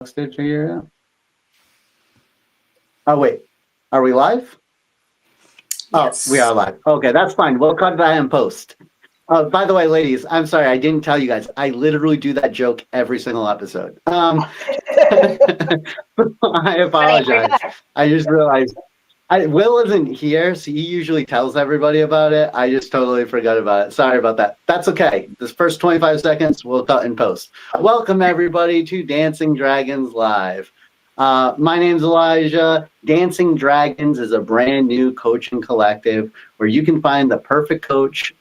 Did figure it out. Oh, wait. Are we live? Yes. Oh, we are live. Okay, that's fine. We'll cut that in post. By the way, ladies, I'm sorry. I didn't tell you guys. I literally do that joke every single episode. I apologize. I just realized Will isn't here, so he usually tells everybody about it. I just totally forgot about it. Sorry about that. That's okay. This first 25 seconds, we'll cut in post. Welcome, everybody, to Dancing Dragons Live. My name's Elijah. Dancing Dragons is a brand new coaching collective where you can find the perfect coach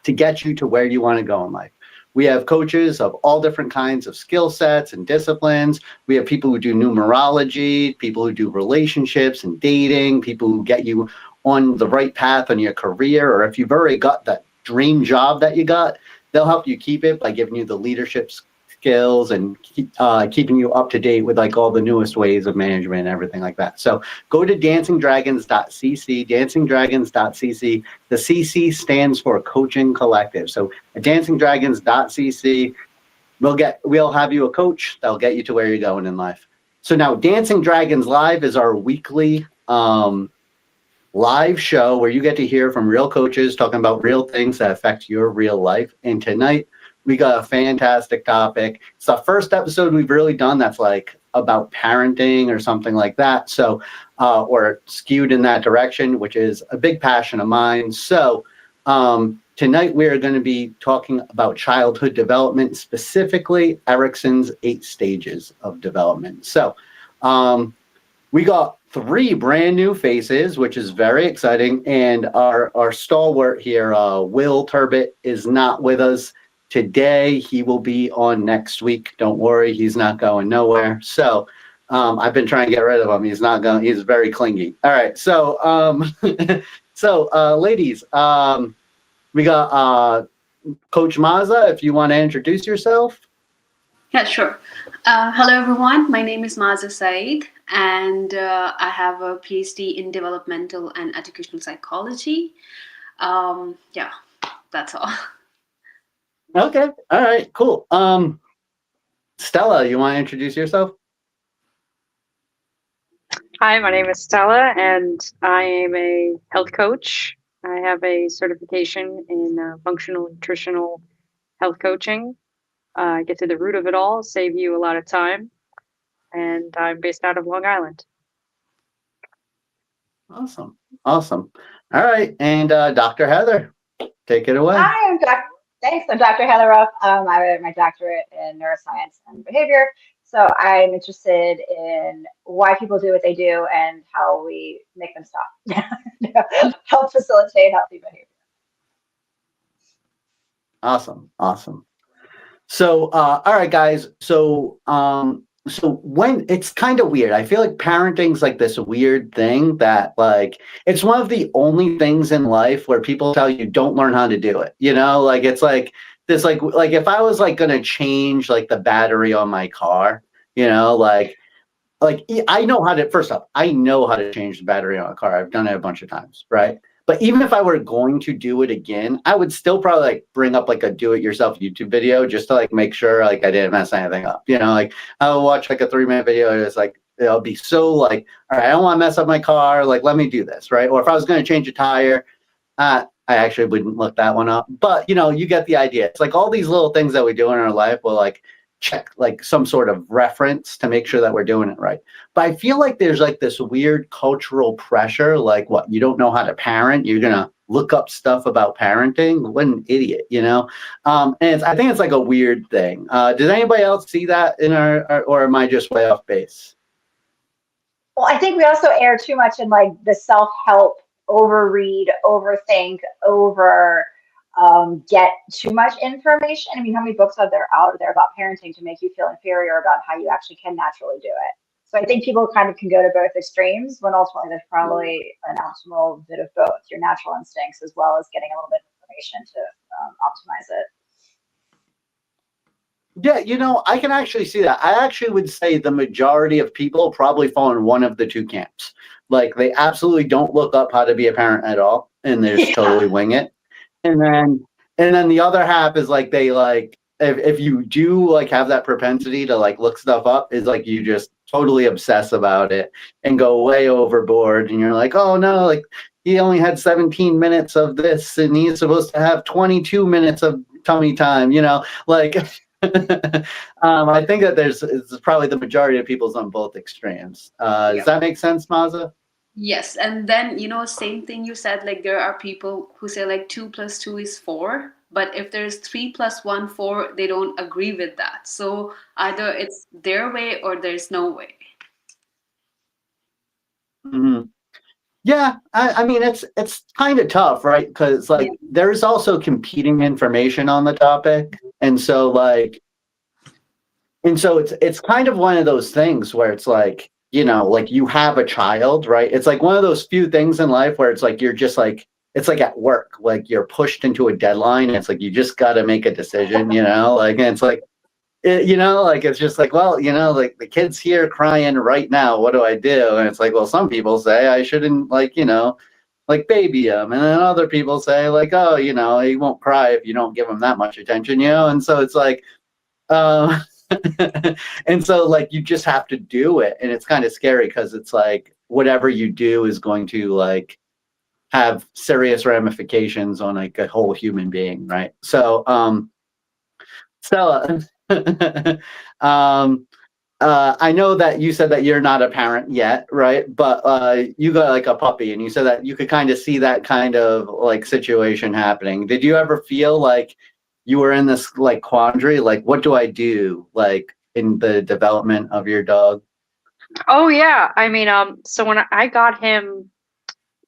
to get you to where you want to go in life. We have coaches of all different kinds of skill sets and disciplines. We have people who do numerology, people who do relationships and dating, people who get you on the right path in your career, or if you've already got that dream job that you got, they'll help you keep it by giving you the leadership skills and keeping you up to date with like all the newest ways of management and everything like that. So go to DancingDragons.CC, DancingDragons.CC. The CC stands for Coaching Collective. So at DancingDragons.CC, we'll have you a coach that'll get you to where you're going in life. So now Dancing Dragons Live is our weekly live show where you get to hear from real coaches talking about real things that affect your real life. And tonight, we got a fantastic topic. It's the first episode we've really done that's like about parenting or something like that. So, or skewed in that direction, which is a big passion of mine. So, tonight we are going to be talking about childhood development, specifically Erikson's 8 stages of development. So, we got 3 brand new faces, which is very exciting. And our stalwart here, Will Turbot, is not with us today. He will be on next week. Don't worry, he's not going nowhere. So I've been trying to get rid of him. He's not going. He's very clingy. All right. So ladies, we got Coach Maza. If you want to introduce yourself. Yeah, sure. Hello, everyone. My name is Maza Saeed, and I have a PhD in developmental and educational psychology. Yeah, that's all. Okay. All right. Cool. Stella, you want to introduce yourself? Hi, my name is Stella, and I am a health coach. I have a certification in functional nutritional health coaching. Get to the root of it all, save you a lot of time, and I'm based out of Long Island. Awesome. Awesome. All right. And Dr. Heather, take it away. Hi, Thanks. I'm Dr. Heather Ruff. I have my doctorate in neuroscience and behavior. So I'm interested in why people do what they do and how we make them stop. Help facilitate healthy behavior. Awesome. Awesome. So, all right, guys. So when it's kind of weird, I feel like parenting's like this weird thing that like, it's one of the only things in life where people tell you don't learn how to do it. You know, like it's like this, like if I was like going to change like the battery on my car, you know, like I know how to, first off, I know how to change the battery on a car. I've done it a bunch of times. Right. But even if I were going to do it again, I would still probably like bring up like a do-it-yourself YouTube video just to like make sure like I didn't mess anything up. You know, like I'll watch like a 3-minute video and it's like it'll be so like, all right, I don't want to mess up my car. Like, let me do this, right? Or if I was going to change a tire, I actually wouldn't look that one up. But you know, you get the idea. It's like all these little things that we do in our life will like check like some sort of reference to make sure that we're doing it right. But I feel like there's like this weird cultural pressure, like what, you don't know how to parent, you're gonna look up stuff about parenting. What an idiot, you know? And I think it's like a weird thing. Does anybody else see that in our or am I just way off base? Well, I think we also err too much in like the self-help, overread, overthink, get too much information. I mean, how many books are there out there about parenting to make you feel inferior about how you actually can naturally do it? So I think people kind of can go to both extremes when ultimately there's probably an optimal bit of both, your natural instincts as well as getting a little bit of information to optimize it. Yeah, you know, I can actually see that. I actually would say the majority of people probably fall in one of the two camps. Like they absolutely don't look up how to be a parent at all and they just totally wing it. And then the other half is like they like if you do like have that propensity to like look stuff up, is like you just totally obsess about it and go way overboard, and you're like, oh no, like he only had 17 minutes of this and he's supposed to have 22 minutes of tummy time, like I think that it's probably the majority of people's on both extremes. Does that make sense, Maza? Yes, and then same thing you said, like there are people who say like 2 + 2 is 4, but if there's 3 + 1 4, they don't agree with that. So either it's their way or there's no way. Mm-hmm. Yeah, I mean it's kind of tough, right? Because like there's also competing information on the topic, and so it's kind of one of those things where it's like, like you have a child, right? It's like one of those few things in life where it's like you're just like, it's like at work, like you're pushed into a deadline. And it's like you just got to make a decision, like, and it's like, like it's just like, well, like the kid's here crying right now. What do I do? And it's like, well, some people say I shouldn't, like, like baby him, and then other people say like, oh, he won't cry if you don't give him that much attention, and so it's like, and so like you just have to do it, and it's kind of scary because it's like whatever you do is going to like have serious ramifications on like a whole human being, right? So Stella, I know that you said that you're not a parent yet, right? But you got like a puppy, and you said that you could kind of see that kind of like situation happening. Did you ever feel like you were in this like quandary, like what do I do, like in the development of your dog? Oh yeah, I mean, so when I got him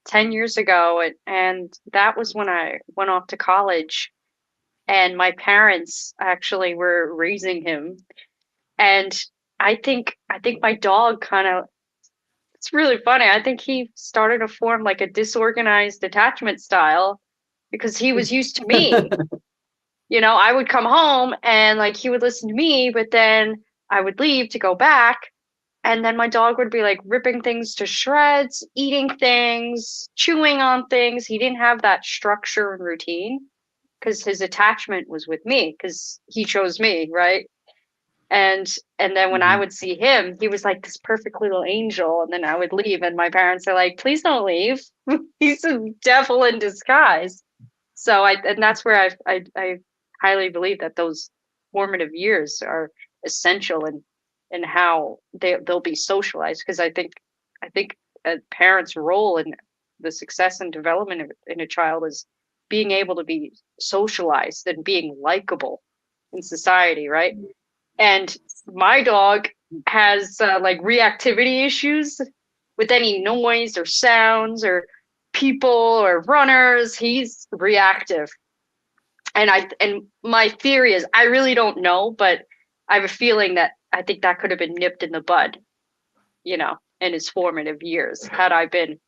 10 years ago, and that was when I went off to college, and my parents actually were raising him, and I think my dog kind of, it's really funny. I think he started to form like a disorganized attachment style because he was used to me. I would come home and like he would listen to me, but then I would leave to go back, and then my dog would be like ripping things to shreds, eating things, chewing on things. He didn't have that structure and routine because his attachment was with me because he chose me, right? And then when I would see him, he was like this perfect little angel, and then I would leave, and my parents are like, please don't leave. He's a devil in disguise. So and that's where I highly believe that those formative years are essential in how they'll be socialized, because I think a parent's role in the success and development in a child is being able to be socialized and being likable in society, right? And my dog has like reactivity issues with any noise or sounds or people or runners. He's reactive. And my theory is, I really don't know, but I have a feeling that I think that could have been nipped in the bud, in his formative years had I been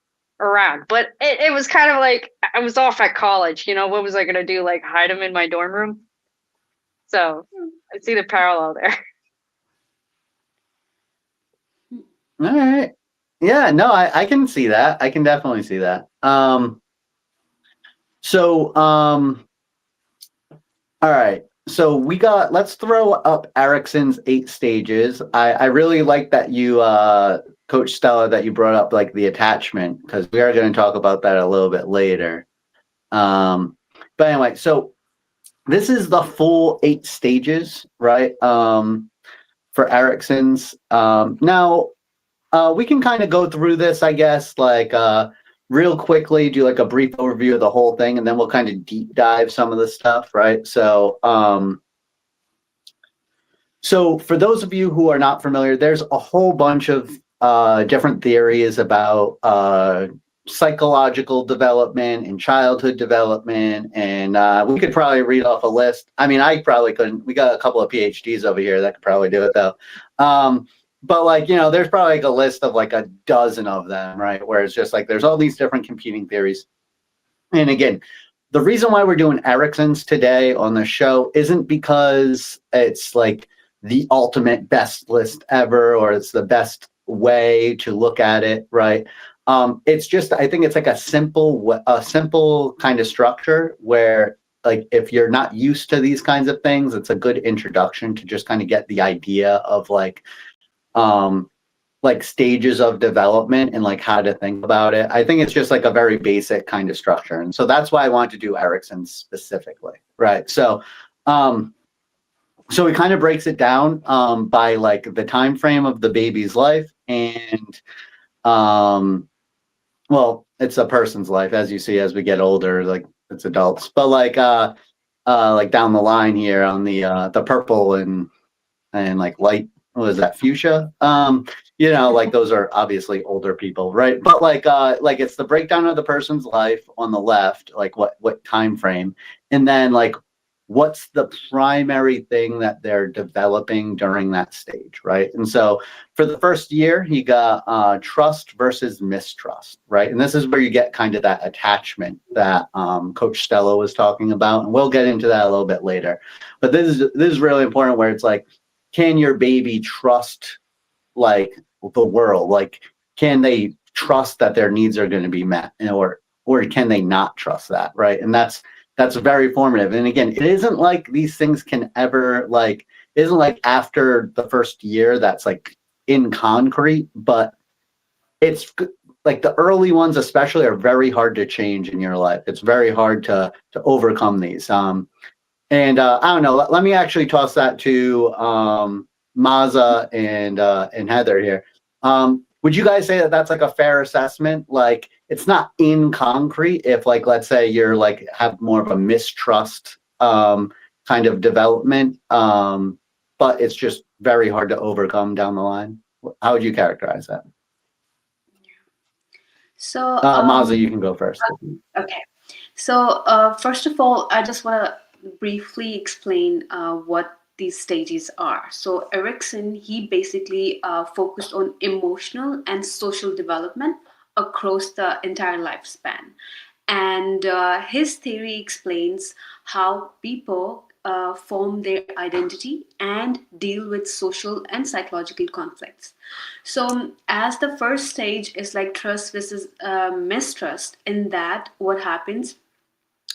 around. But it was kind of like I was off at college, what was I going to do? Like hide him in my dorm room? So I see the parallel there. All right. Yeah, no, I can see that. I can definitely see that. All right. So let's throw up Erickson's 8 stages. I really like that you, Coach Stella, that you brought up like the attachment, because we are going to talk about that a little bit later. But anyway, so this is the full 8 stages, right? For Erickson's. Now, we can kind of go through this, I guess, like real quickly, do like a brief overview of the whole thing, and then we'll kind of deep dive some of the stuff, right? So, so for those of you who are not familiar, there's a whole bunch of different theories about psychological development and childhood development, and we could probably read off a list. I mean, I probably couldn't. We got a couple of PhDs over here that could probably do it though. But like, there's probably like a list of like a dozen of them, right? Where it's just like there's all these different competing theories. And again, the reason why we're doing Erickson's today on the show isn't because it's like the ultimate best list ever, or it's the best way to look at it, right? It's just, I think it's like a simple kind of structure where like if you're not used to these kinds of things, it's a good introduction to just kind of get the idea of like stages of development and like how to think about it. I think it's just like a very basic kind of structure. And so that's why I wanted to do Erickson specifically. Right. So so it kind of breaks it down by like the time frame of the baby's life and well, it's a person's life, as you see as we get older, like it's adults. But like down the line here on the purple and like light, what is that, fuchsia? You know, like those are obviously older people, right? But like it's the breakdown of the person's life on the left, like what time frame, and then like what's the primary thing that they're developing during that stage, right? And so for the first year, he got trust versus mistrust, right? And this is where you get kind of that attachment that Coach Stella was talking about, and we'll get into that a little bit later. But this is really important, where it's like, can your baby trust like the world? Like, can they trust that their needs are going to be met, or can they not trust that, right? And that's very formative. And again, it isn't like these things can ever like, it isn't like after the first year that's like in concrete, but it's like the early ones especially are very hard to change in your life. It's very hard to overcome these. And I don't know, let me actually toss that to Maza and Heather here. Would you guys say that that's like a fair assessment? Like, it's not in concrete if like, let's say you're like have more of a mistrust kind of development, but it's just very hard to overcome down the line. How would you characterize that? So Maza, you can go first. Okay. So first of all, I just want to briefly explain what these stages are. So Erickson, he basically focused on emotional and social development across the entire lifespan. And his theory explains how people form their identity and deal with social and psychological conflicts. So as the first stage is like trust versus mistrust, in that what happens,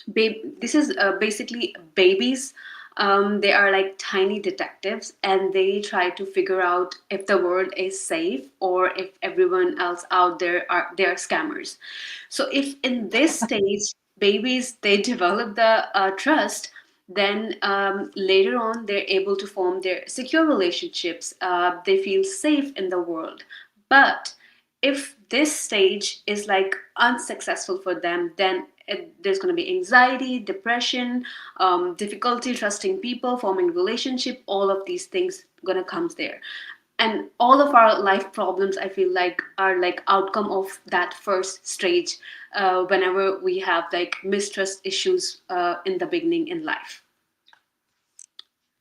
this is basically babies. They are like tiny detectives, and they try to figure out if the world is safe or if everyone else out there they are scammers. So if in this stage babies they develop the trust, then later on they're able to form their secure relationships. They feel safe in the world. But if this stage is like unsuccessful for them, then there's going to be anxiety, depression, difficulty trusting people, forming relationship. All of these things gonna come there, and all of our life problems, I feel like, are like outcome of that first stage. Whenever we have like mistrust issues in the beginning in life.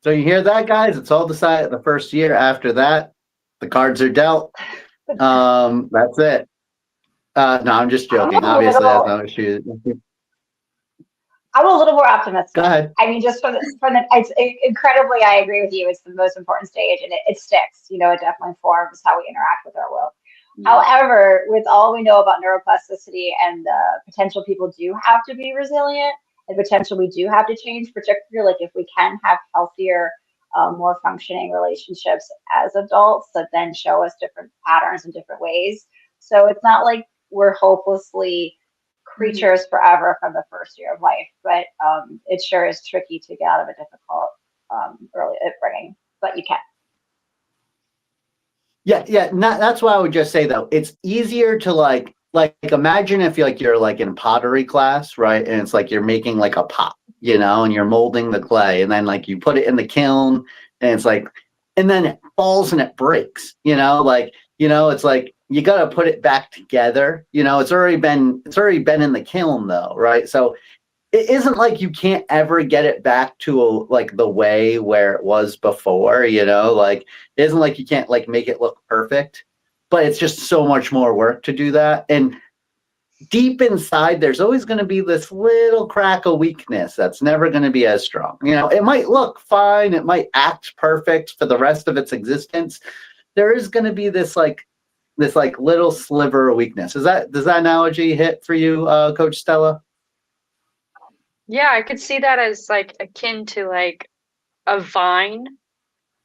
So you hear that, guys? It's all decided the first year. After that, the cards are dealt. That's it. No, I'm just joking. Obviously, that's no issue. I'm a little more optimistic. Go ahead. I mean, just it's incredibly, I agree with you. It's the most important stage, and it sticks. You know, it definitely forms how we interact with our world. Yeah. However, with all we know about neuroplasticity and the potential people do have to be resilient, and potential we do have to change, particularly like if we can have healthier, more functioning relationships as adults that then show us different patterns in different ways. So it's not like we're hopelessly creatures forever from the first year of life, but it sure is tricky to get out of a difficult early upbringing, but you can. Yeah. That's why I would just say though, it's easier to like imagine if you're like in pottery class, right? And it's like you're making like a pot, you know, and you're molding the clay, and then like you put it in the kiln, and it's like, and then it falls and it breaks, you know, like, you know, it's like you got to put it back together. You know, it's already been in the kiln though, right? So it isn't like you can't ever get it back to like the way where it was before, you know, like it isn't like you can't like make it look perfect, but it's just so much more work to do that. And deep inside, there's always going to be this little crack of weakness that's never going to be as strong. You know, it might look fine. It might act perfect for the rest of its existence. There is going to be this little sliver of weakness. Does that analogy hit for you, Coach Stella? Yeah, I could see that as like akin to like a vine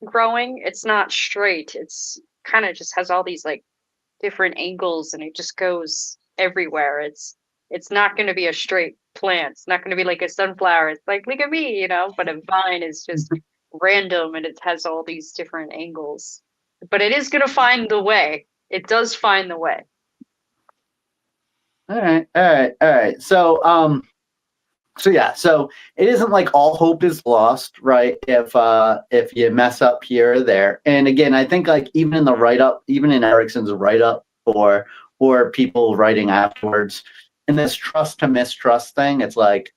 growing. It's not straight. It's kind of just has all these like different angles and it just goes everywhere. It's not going to be a straight plant. It's not going to be like a sunflower. It's like, look at me, you know, but a vine is just random and it has all these different angles. But it is going to find the way. It does find the way. All right, all right, all right. So yeah, so it isn't like all hope is lost, right? If you mess up here or there. And again, I think like even in the write up, even in Erickson's write up or people writing afterwards, in this trust to mistrust thing, it's like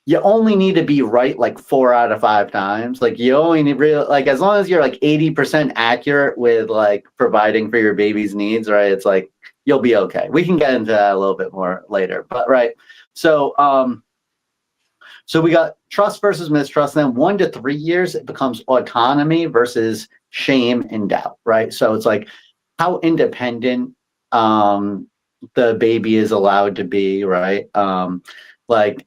you only need to be right like 4 out of 5 times. Like you only need real like as long as you're like 80% accurate with like providing for your baby's needs, right? It's like you'll be okay. We can get into that a little bit more later. But right. So we got trust versus mistrust. Then 1 to 3 years, it becomes autonomy versus shame and doubt, right? So it's like how independent the baby is allowed to be, right? Like,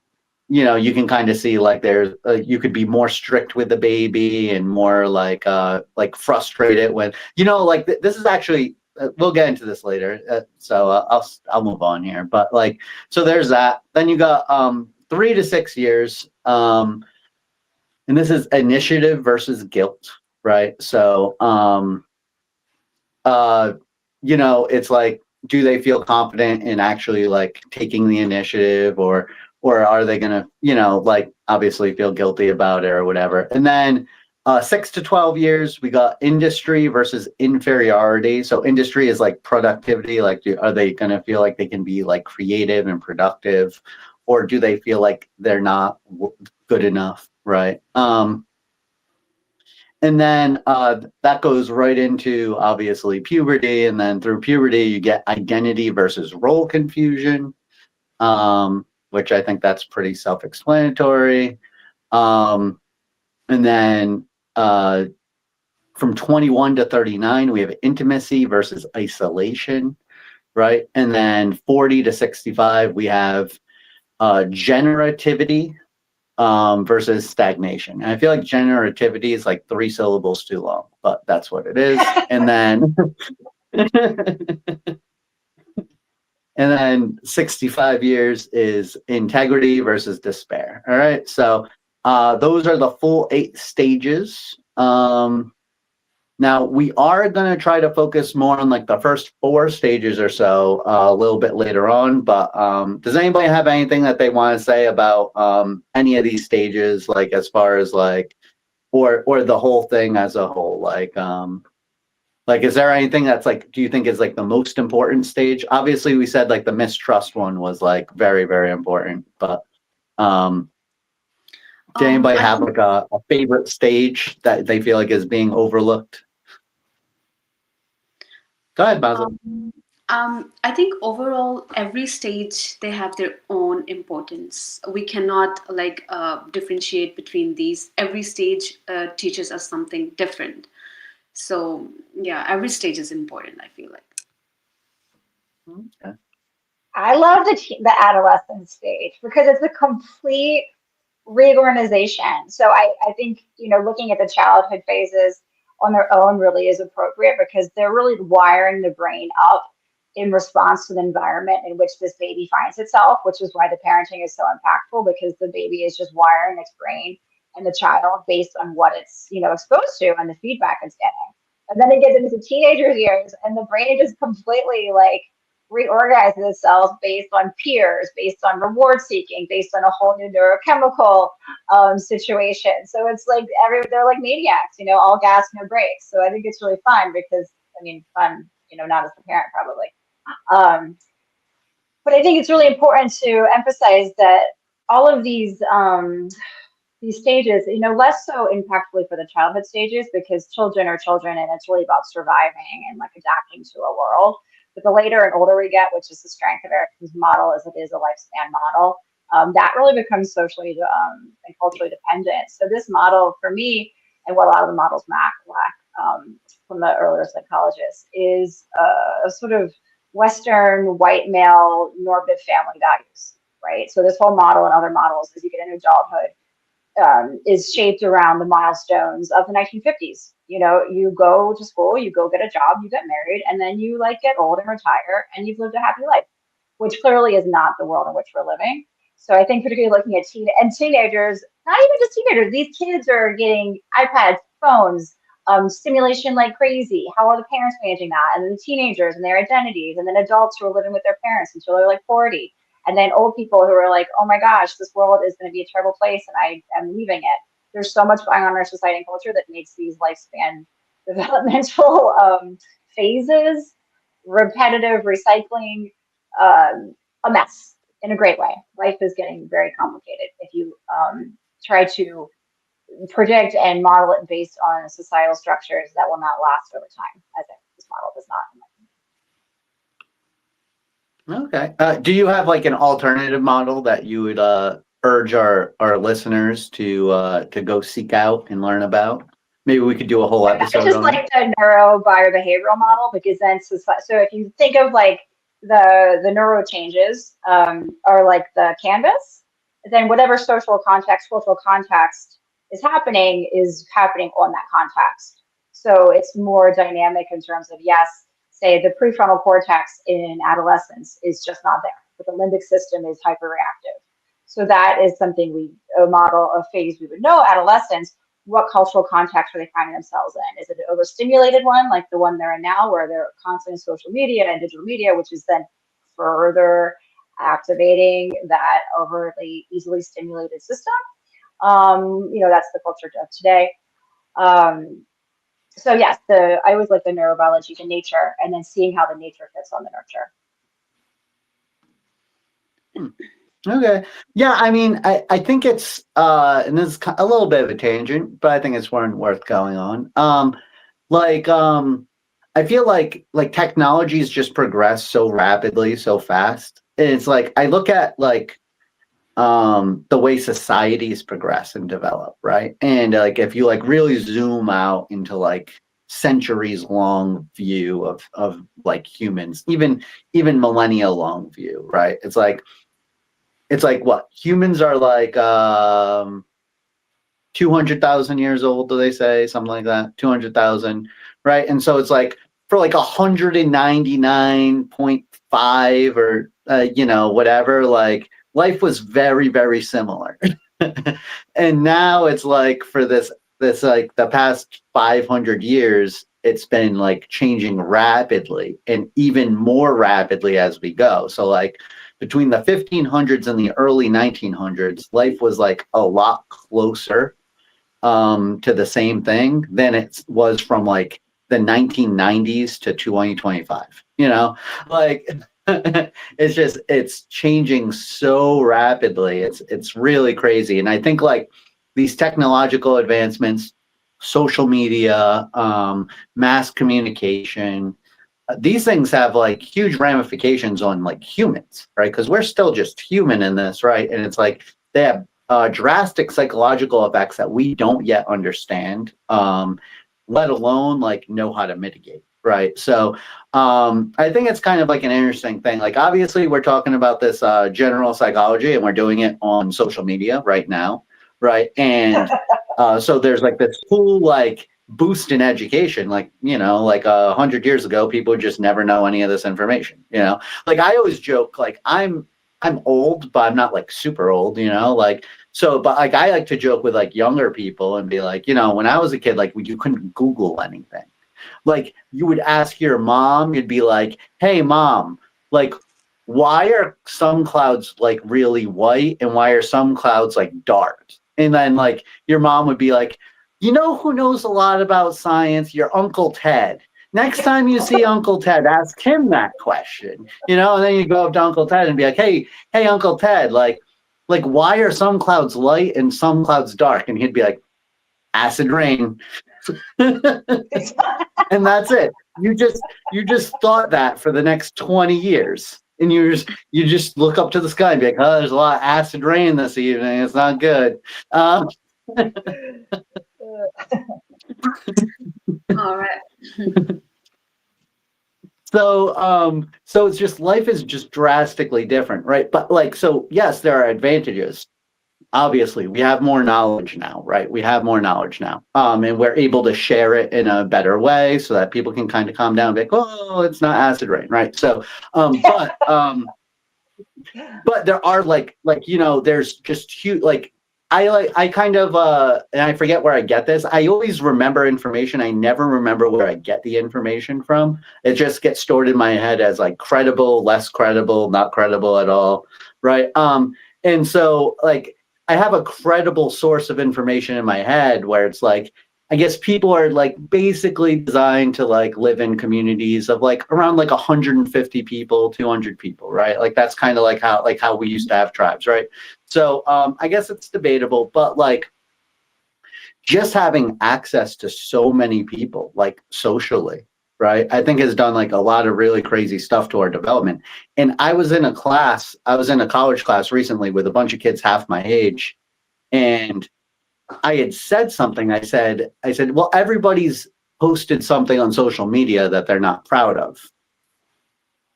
you know, you can kind of see like there's you could be more strict with the baby and more like frustrated when you know like this is actually we'll get into this later. I'll move on here, but like so there's that. Then you got 3 to 6 years. And this is initiative versus guilt, right? So, you know, it's like, do they feel confident in actually like taking the initiative or are they going to, you know, like obviously feel guilty about it or whatever. And then 6 to 12 years, we got industry versus inferiority. So industry is like productivity. Like, are they going to feel like they can be like creative and productive? Or do they feel like they're not good enough, right? And then that goes right into obviously puberty, and then through puberty you get identity versus role confusion, which I think that's pretty self-explanatory. And then from 21 to 39 we have intimacy versus isolation, right? And then 40 to 65 we have generativity versus stagnation. And I feel like generativity is like 3 syllables too long, but that's what it is. And then and then 65 years is integrity versus despair. All right. So those are the full 8 stages. Now we are going to try to focus more on like the first 4 stages or so a little bit later on. But does anybody have anything that they want to say about any of these stages, like as far as like, or the whole thing as a whole? Like, is there anything that's like, do you think is like the most important stage? Obviously, we said like the mistrust one was like very, very important. But did anybody have like a favorite stage that they feel like is being overlooked? Go ahead, Basil. I think overall, every stage they have their own importance. We cannot like differentiate between these. Every stage teaches us something different. So yeah, every stage is important, I feel like. Okay. I love the adolescent stage because it's a complete reorganization. So I think, you know, looking at the childhood phases on their own really is appropriate because they're really wiring the brain up in response to the environment in which this baby finds itself, which is why the parenting is so impactful because the baby is just wiring its brain and the child based on what it's, you know, exposed to and the feedback it's getting. And then it gets into teenager years and the brain just completely like reorganizes itself based on peers, based on reward seeking, based on a whole new neurochemical situation. So it's like they're like maniacs, you know, all gas, no brakes. So I think it's really fun because I mean, fun, you know, not as a parent probably. But I think it's really important to emphasize that all of these stages, you know, less so impactfully for the childhood stages because children are children and it's really about surviving and like adapting to a world. But the later and older we get, which is the strength of Erickson's model, as it is a lifespan model, that really becomes socially and culturally dependent. So this model, for me, and what a lot of the models lack from the earlier psychologists, is a sort of Western white male normative family values, right? So this whole model and other models as you get into adulthood is shaped around the milestones of the 1950s. You know, you go to school, you go get a job, you get married, and then you like get old and retire, and you've lived a happy life, which clearly is not the world in which we're living. So I think particularly looking at teenagers, not even just teenagers, these kids are getting iPads, phones, stimulation like crazy. How are the parents managing that? And then the teenagers and their identities, and then adults who are living with their parents until they're like 40. And then old people who are like, oh my gosh, this world is going to be a terrible place and I am leaving it. There's so much going on in our society and culture that makes these lifespan developmental phases, repetitive recycling, a mess in a great way. Life is getting very complicated if you try to predict and model it based on societal structures that will not last over time, as this model does not. Okay. Do you have like an alternative model that you would urge our listeners to go seek out and learn about? Maybe we could do a whole episode I just on like it. the neuro biobehavioral model because then so if you think of like the neuro changes are like the canvas, then whatever social context, cultural context is happening on that context. So it's more dynamic in terms of, yes, say the prefrontal cortex in adolescence is just not there, but the limbic system is hyperreactive. So that is something a model of phase we would know. Adolescence, what cultural context are they finding themselves in? Is it an overstimulated one, like the one they're in now, where they're constantly in social media and digital media, which is then further activating that overly easily stimulated system? That's the culture of today. So yes, I always like the neurobiology, the nature, and then seeing how the nature fits on the nurture. Okay. Yeah, I mean, I think it's and this is a little bit of a tangent, but I think it's one worth going on. I feel like technology's just progressed so rapidly, so fast. And it's like I look at like the way societies progress and develop, right? And like if you like really zoom out into like centuries long view of like humans, even millennia long view, right? It's like what humans are like 200,000 years old, do they say something like that? 200,000, right? And so it's like for like 199.5 or whatever, like life was very, very similar. And now it's like for this like the past 500 years, it's been like changing rapidly and even more rapidly as we go. So like between the 1500s and the early 1900s, life was like a lot closer to the same thing than it was from like the 1990s to 2025. Like it's changing so rapidly. It's really crazy. And I think like these technological advancements, social media, mass communication, these things have like huge ramifications on like humans, right? Because we're still just human in this, right? And it's like they have drastic psychological effects that we don't yet understand, let alone like know how to mitigate, right? So I think it's kind of like an interesting thing. Like obviously we're talking about this general psychology and we're doing it on social media right now, right? And so there's like this cool like boost in education, like 100 years ago people would just never know any of this information. Like I always joke like I'm old but I'm not like super old, like so, but like I like to joke with like younger people and be like, when I was a kid, like you couldn't Google anything. Like you would ask your mom, you'd be like, hey mom, like why are some clouds like really white and why are some clouds like dark? And then like your mom would be like, who knows a lot about science? Your Uncle Ted. Next time you see Uncle Ted, ask him that question. And then you go up to Uncle Ted and be like, hey, Uncle Ted, like why are some clouds light and some clouds dark? And he'd be like, acid rain. And that's it. You just thought that for the next 20 years. And you just look up to the sky and be like, oh, there's a lot of acid rain this evening. It's not good. All right. So it's just life is just drastically different, right? But like, so yes, there are advantages. Obviously, we have more knowledge now, right? We have more knowledge now, and we're able to share it in a better way so that people can kind of calm down and be like, oh, it's not acid rain, right? So, but there are there's just huge I kind of and I forget where I get this. I always remember information. I never remember where I get the information from. It just gets stored in my head as like credible, less credible, not credible at all, right? And so like I have a credible source of information in my head where it's like I guess people are like basically designed to like live in communities of like around like 150 people, 200 people, right? Like that's kind of like how we used to have tribes, right? So I guess it's debatable, but like just having access to so many people, like socially, right? I think has done like a lot of really crazy stuff to our development. And I was in a college class recently with a bunch of kids half my age, and I had said something. I said, well, everybody's posted something on social media that they're not proud of.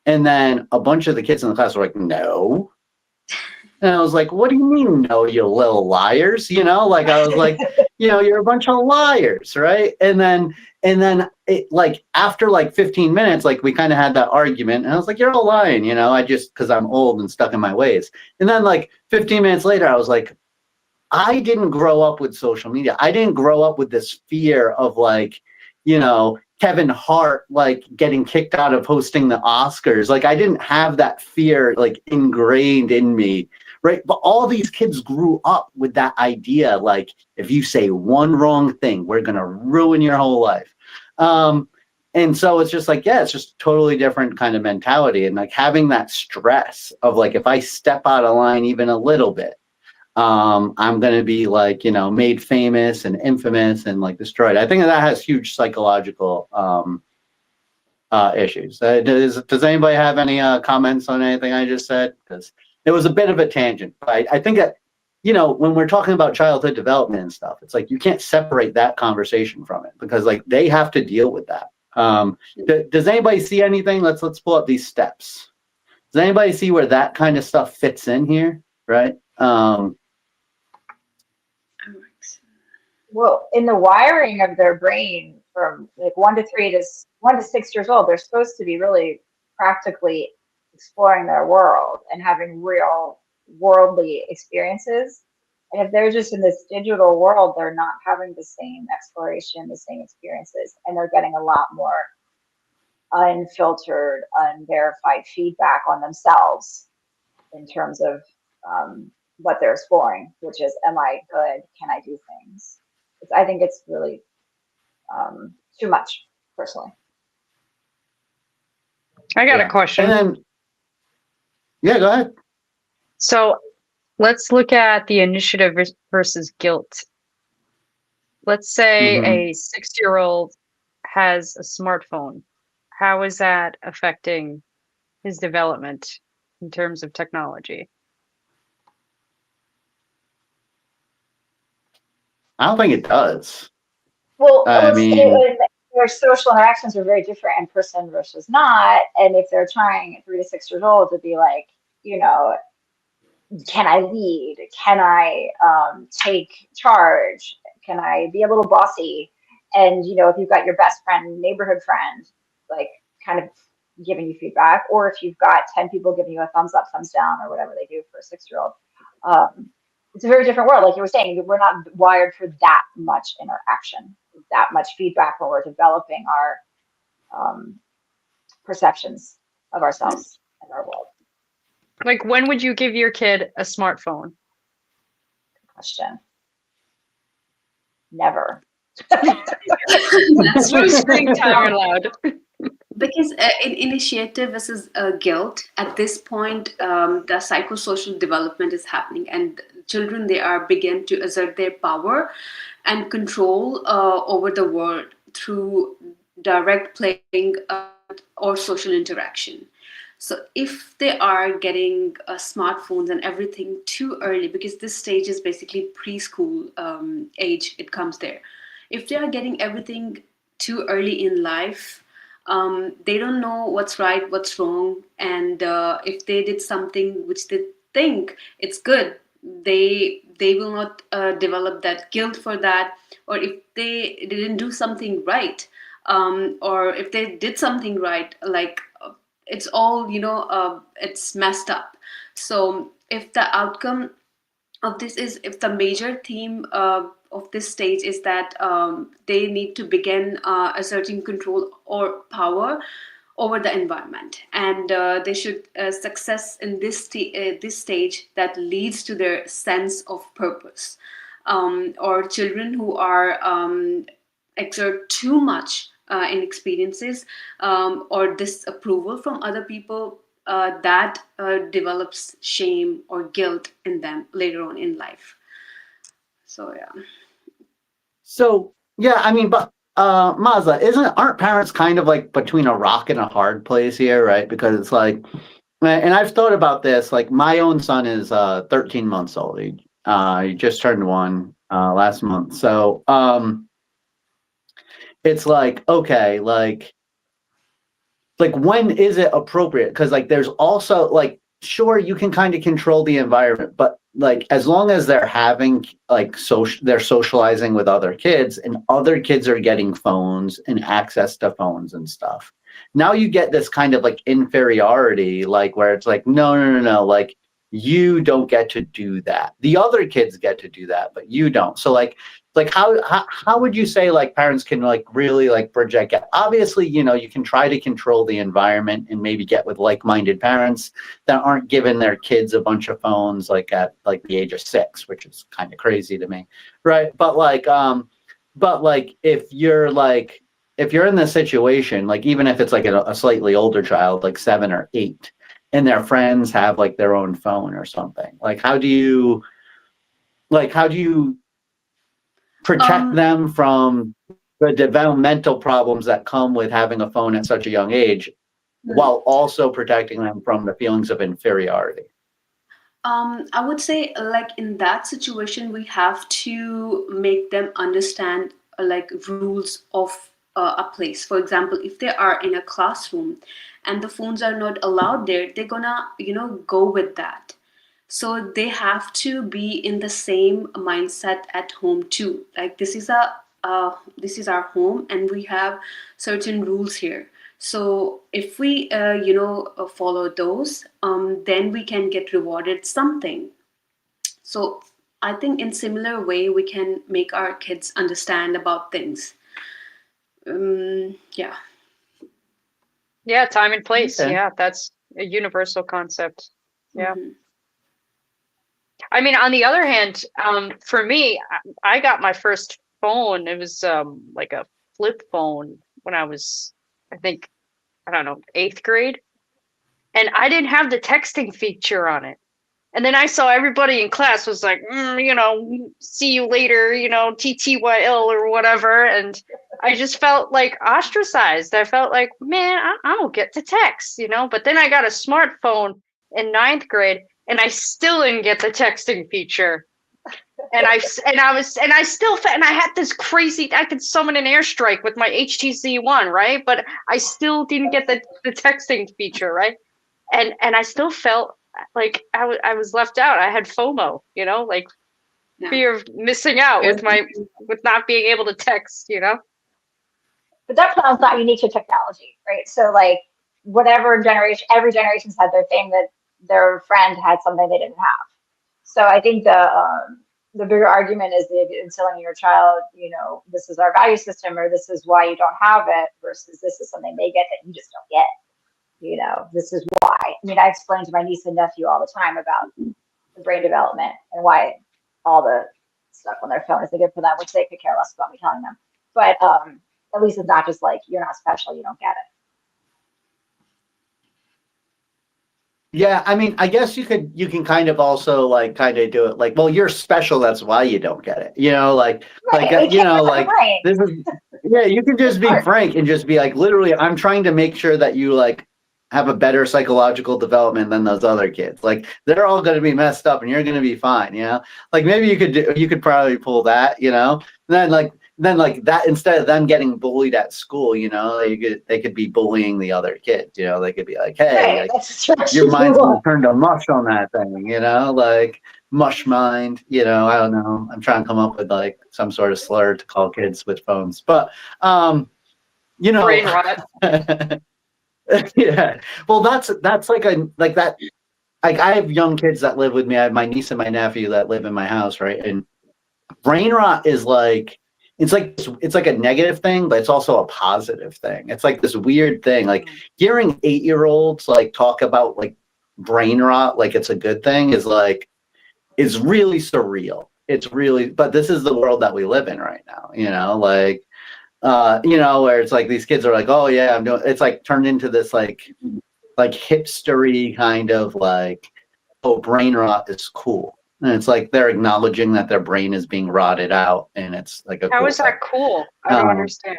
And then a bunch of the kids in the class were like, no. And I was like, what do you mean, no, you little liars? Like I was like, you're a bunch of liars, right? And then it like after like 15 minutes, like we kind of had that argument, and I was like, you're all lying, I just because I'm old and stuck in my ways. And then like 15 minutes later, I was like, I didn't grow up with social media. I didn't grow up with this fear of like, Kevin Hart like getting kicked out of hosting the Oscars. Like I didn't have that fear like ingrained in me, right? But all these kids grew up with that idea, like if you say one wrong thing, we're gonna ruin your whole life. And so it's just like, yeah, it's just totally different kind of mentality. And like having that stress of like, if I step out of line even a little bit, I'm going to be like, made famous and infamous and like destroyed. I think that has huge psychological issues. Does anybody have any comments on anything I just said? Because it was a bit of a tangent. I think that, when we're talking about childhood development and stuff, it's like you can't separate that conversation from it because like they have to deal with that. Does anybody see anything? Let's pull up these steps. Does anybody see where that kind of stuff fits in here? Right. Well, in the wiring of their brain from like 1 to 6 years old, they're supposed to be really practically exploring their world and having real worldly experiences. And if they're just in this digital world, they're not having the same exploration, the same experiences, and they're getting a lot more unfiltered, unverified feedback on themselves in terms of what they're exploring, which is, am I good? Can I do things? I think it's really too much, personally. I got a question. And then, yeah, go ahead. So let's look at the initiative versus guilt. Let's say a 6-year-old has a smartphone. How is that affecting his development in terms of technology? I don't think it does. Well, their social interactions are very different in person versus not. And if they're trying at 3 to 6 years old to be like, can I lead? Can I take charge? Can I be a little bossy? And, if you've got your best friend, neighborhood friend, like kind of giving you feedback, or if you've got 10 people giving you a thumbs up, thumbs down, or whatever they do for a 6-year-old, it's a very different world. Like you were saying, we're not wired for that much interaction, that much feedback when we're developing our perceptions of ourselves and our world. Like, when would you give your kid a smartphone? Good question. Never. That's No screen time allowed. Because in initiative versus guilt, at this point, the psychosocial development is happening, and children, they are begin to assert their power and control over the world through direct playing or social interaction. So if they are getting smartphones and everything too early, because this stage is basically preschool age, it comes there. If they are getting everything too early in life, They don't know what's right, what's wrong, and if they did something which they think it's good, they will not develop that guilt for that. Or if they didn't do something right, or if they did something right, like it's all, it's messed up. So if the outcome of this is, if the major theme of this stage is that they need to begin asserting control or power over the environment, and they should success in this stage that leads to their sense of purpose. Or children who are exert too much in experiences or disapproval from other people, that develops shame or guilt in them later on in life. So yeah. So yeah, I mean, but Mazda, aren't parents kind of like between a rock and a hard place here, right? Because it's like, and I've thought about this. Like my own son is 13 months old. He just turned 1 last month. So it's like, okay, like when is it appropriate? Because like there's also like, sure, you can kind of control the environment, but like as long as they're having like they're socializing with other kids, and other kids are getting phones and access to phones and stuff, now you get this kind of like inferiority, like where it's like, no, like you don't get to do that. The other kids get to do that, but you don't. So like how would you say like parents can like really like bridge that gap? Obviously, you can try to control the environment and maybe get with like-minded parents that aren't giving their kids a bunch of phones like at like the age of 6, which is kind of crazy to me, right? But like if you're in this situation, like even if it's like a slightly older child, like 7 or 8, and their friends have like their own phone or something, like how do you protect them from the developmental problems that come with having a phone at such a young age, while also protecting them from the feelings of inferiority? I would say, like in that situation, we have to make them understand like rules of a place. For example, if they are in a classroom and the phones are not allowed there, they're gonna, go with that. So they have to be in the same mindset at home too. Like this is our home, and we have certain rules here. So if we follow those, then we can get rewarded something. So I think in similar way we can make our kids understand about things. Yeah. Yeah, time and place. Okay. Yeah, that's a universal concept. Yeah. Mm-hmm. I mean, on the other hand, for me, I got my first phone. It was like a flip phone when I was, I think, I don't know, 8th grade. And I didn't have the texting feature on it. And then I saw everybody in class was like, see you later, TTYL or whatever. And I just felt like ostracized. I felt like, man, I don't get to text, But then I got a smartphone in 9th grade. And I still didn't get the texting feature, and I had this crazy. I could summon an airstrike with my HTC One, right? But I still didn't get the texting feature, right? And I still felt like I was left out. I had FOMO, like fear of missing out with not being able to text, But that sounds not unique to technology, right? So like whatever generation, every generation's had their thing that their friend had something they didn't have. So I think the bigger argument is instilling in your child, this is our value system, or this is why you don't have it, versus this is something they get that you just don't get. This is why. I mean, I explain to my niece and nephew all the time about the brain development and why all the stuff on their phone is good for them, which they could care less about me telling them. But at least it's not just like, you're not special, you don't get it. Yeah, I mean, I guess you can kind of also like kind of do it like, well, you're special, that's why you don't get it. Right, this is, yeah, you can just be frank and just be like, literally, I'm trying to make sure that you like have a better psychological development than those other kids. Like they're all going to be messed up and you're going to be fine, Like maybe you could probably pull that, And then like then like that, instead of them getting bullied at school, you know, they could be bullying the other kids, you know, they could be like, hey, Right, like, that's what your you mind's gonna want. turn to mush on that thing, you know, like mush mind, you know, I don't know. I'm trying to come up with like some sort of slur to call kids with phones. But you know, Brain rot. yeah. Well, that's like a like that. Like I have young kids that live with me. I have my niece and my nephew that live in my house, right? And brain rot is like it's like a negative thing, but it's also a positive thing. It's like this weird thing. Like hearing 8-year-olds like talk about like brain rot like it's a good thing is really surreal. It's really, but this is the world that we live in right now, you know, like you know, where it's like these kids are like, oh yeah, I'm doing, it's like turned into this like hipstery kind of like, oh, brain rot is cool. And it's like they're acknowledging that their brain is being rotted out, and it's like a How cool is that cool? I don't understand.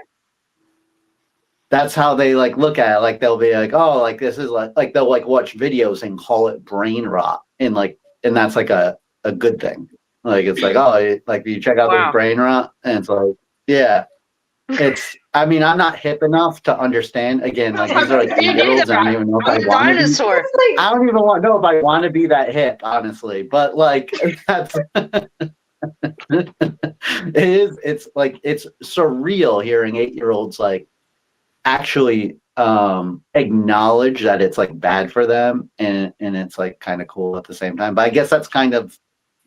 That's how they like look at it. Like they'll be like, oh, like this is like they'll like watch videos and call it brain rot, and like, and that's like a good thing. Like it's like, oh, like you check out this Wow. brain rot, and it's like, yeah, it's. I mean, I'm not hip enough to understand. Again, like these are like Me 8-year-olds. I don't neither. even know if I'm I a want to be. dinosaur. I don't even want to know if I want to be that hip, honestly. But like, that's it is. It's like it's surreal hearing 8-year-olds like actually acknowledge that it's like bad for them, and it's like kind of cool at the same time. But I guess that's kind of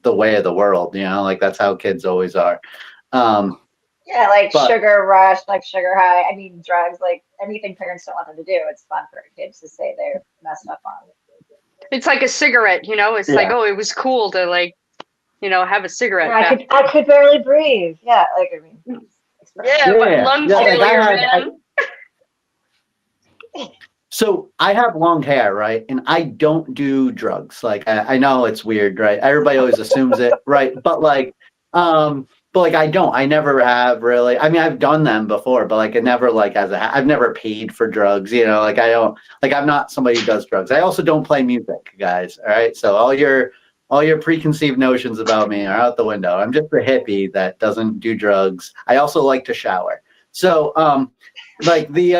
the way of the world, you know. Like that's how kids always are. Yeah, like But- sugar rush, like sugar high. I mean, drugs, like anything parents don't want them to do. It's fun for kids to say they're messed up on. It's like a cigarette, you know? It's like, Yeah. oh, it was cool to like, you know, have a cigarette. Yeah, back. I could barely breathe. Yeah, like I mean, Yeah, but Yeah. lung Yeah, like failure, I man. So I have long hair, right? And I don't do drugs. Like I know it's weird, right? Everybody always assumes it, right? But like I don't. I never have really. I mean, I've done them before, but like I never like I've never paid for drugs, you know, like I don't like I'm not somebody who does drugs. I also don't play music, guys. All right. So all your preconceived notions about me are out the window. I'm just a hippie that doesn't do drugs. I also like to shower. So like the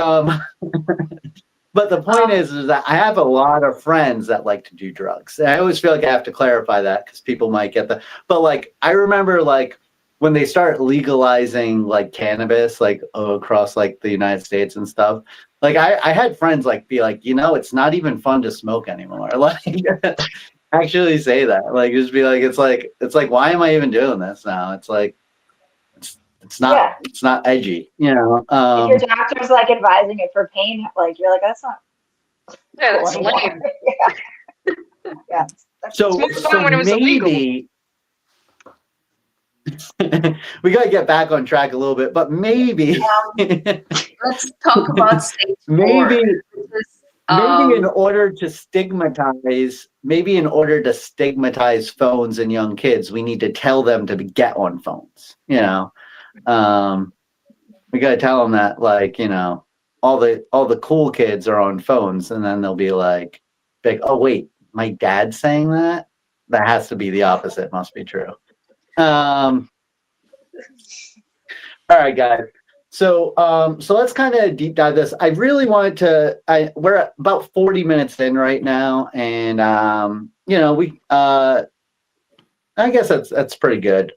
but the point is that I have a lot of friends that like to do drugs. And I always feel like I have to clarify that because people might get that. But like I remember like when they start legalizing like cannabis like across like the United States and stuff, like I had friends like be like, you know, it's not even fun to smoke anymore. Like actually say that. Like just be like, it's like why am I even doing this now? It's like it's not edgy, you know. if your doctor's like advising it for pain, like you're like, that's not Yeah, cool that's anymore. lame. Yeah. Yeah. So when it was maybe we got to get back on track a little bit, but maybe Let's talk about stage 4. maybe which is, maybe in order to stigmatize phones in young kids, we need to tell them to get on phones, you know. We got to tell them that, like, you know, all the cool kids are on phones, and then they'll be like, oh wait, my dad's saying that has to be the opposite. Must be true. All right, guys. So let's kind of deep dive this. I really wanted to. We're at about 40 minutes in right now, and you know, I guess that's pretty good.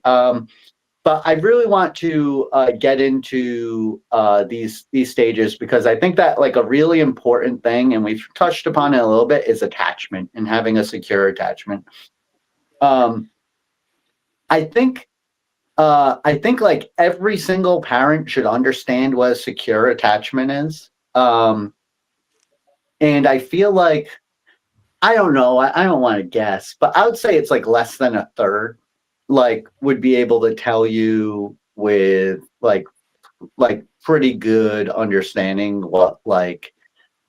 But I really want to get into these stages because I think that like a really important thing, and we've touched upon it a little bit, is attachment and having a secure attachment. I think like every single parent should understand what a secure attachment is. And I feel like, I don't know, I don't want to guess, but I would say it's like less than a third, like would be able to tell you with like pretty good understanding what like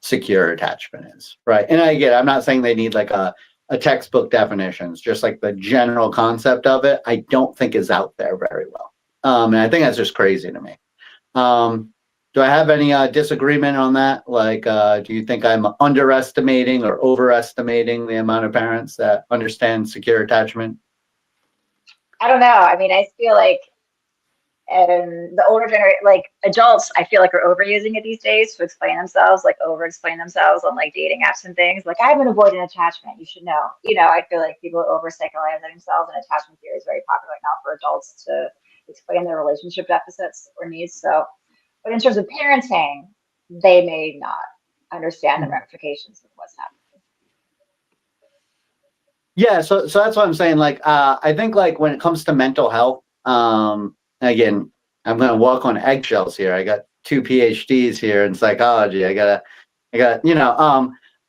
secure attachment is, right? And again, I'm not saying they need like a textbook definitions, just like the general concept of it, I don't think is out there very well. And I think that's just crazy to me. Do I have any disagreement on that? Like, do you think I'm underestimating or overestimating the amount of parents that understand secure attachment? I don't know. I mean, I feel like And the older generation, like adults, I feel like are overusing it these days to explain themselves, like over-explain themselves on like dating apps and things. Like I'm an avoidant attachment, you should know. I feel like people over-psychoanalyze themselves, and attachment theory is very popular right now for adults to explain their relationship deficits or needs. So, but in terms of parenting, they may not understand the ramifications of what's happening. Yeah, so that's what I'm saying. Like, I think like when it comes to mental health, again, I'm gonna walk on eggshells here. I got 2 PhDs here in psychology. I got,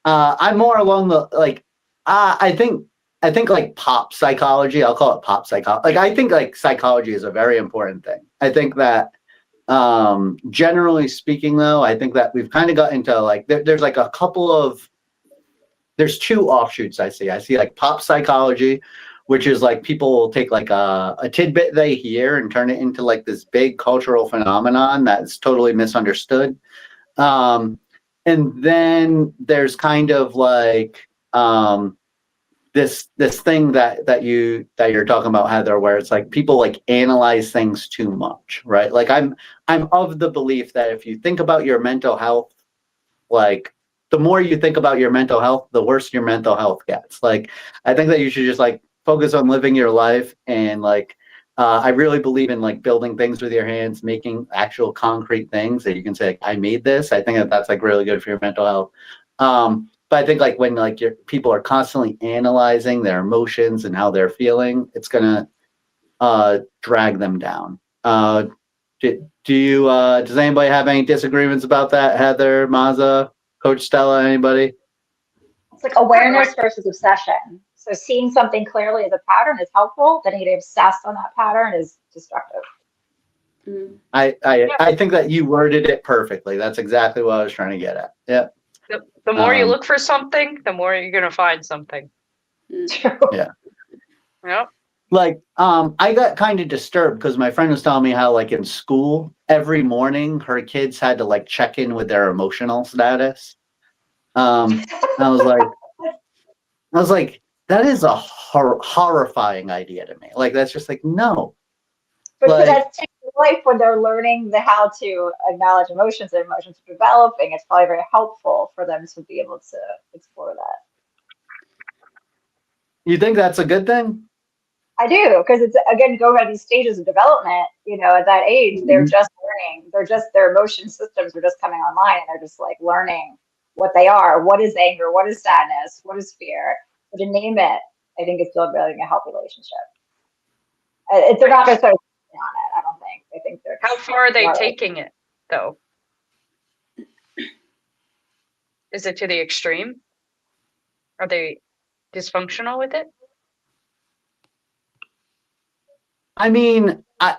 I'm more along the like, I think like pop psychology. I'll call it pop psychology. Like, I think like psychology is a very important thing. I think that, generally speaking, though, I think that we've kind of got into like there's like a couple of there's 2 offshoots I see. I see like pop psychology, which is like people will take like a tidbit they hear and turn it into like this big cultural phenomenon that's totally misunderstood. And then there's kind of like this thing that you're talking about, Heather, where it's like people like analyze things too much, right? Like I'm of the belief that if you think about your mental health, like the more you think about your mental health, the worse your mental health gets. Like, I think that you should just like focus on living your life. And like, I really believe in like building things with your hands, making actual concrete things that you can say, like, I made this. I think that that's like really good for your mental health. But I think like when like people are constantly analyzing their emotions and how they're feeling, it's going to drag them down. Does anybody have any disagreements about that? Heather, Maza, Coach Stella, anybody? It's like awareness versus obsession. So seeing something clearly as a pattern is helpful. Then getting obsessed on that pattern is destructive. I think that you worded it perfectly. That's exactly what I was trying to get at. Yeah. The more you look for something, the more you're going to find something. Yeah. Yep. Like, I got kind of disturbed because my friend was telling me how, like, in school, every morning her kids had to like check in with their emotional status. I was like, that is a horrifying idea to me. Like, that's just like, no. But like, that's taking life when they're learning how to acknowledge emotions and emotions are developing. It's probably very helpful for them to be able to explore that. You think that's a good thing? I do, because it's, again, go by these stages of development, at that age, they're just learning. Their emotion systems are just coming online, and they're just like learning what they are. What is anger? What is sadness? What is fear? So to name it, I think it's still building a healthy relationship. They're not going to start on it, I don't think. I think they're. How far are they taking it, though? Is it to the extreme? Are they dysfunctional with it? I mean, I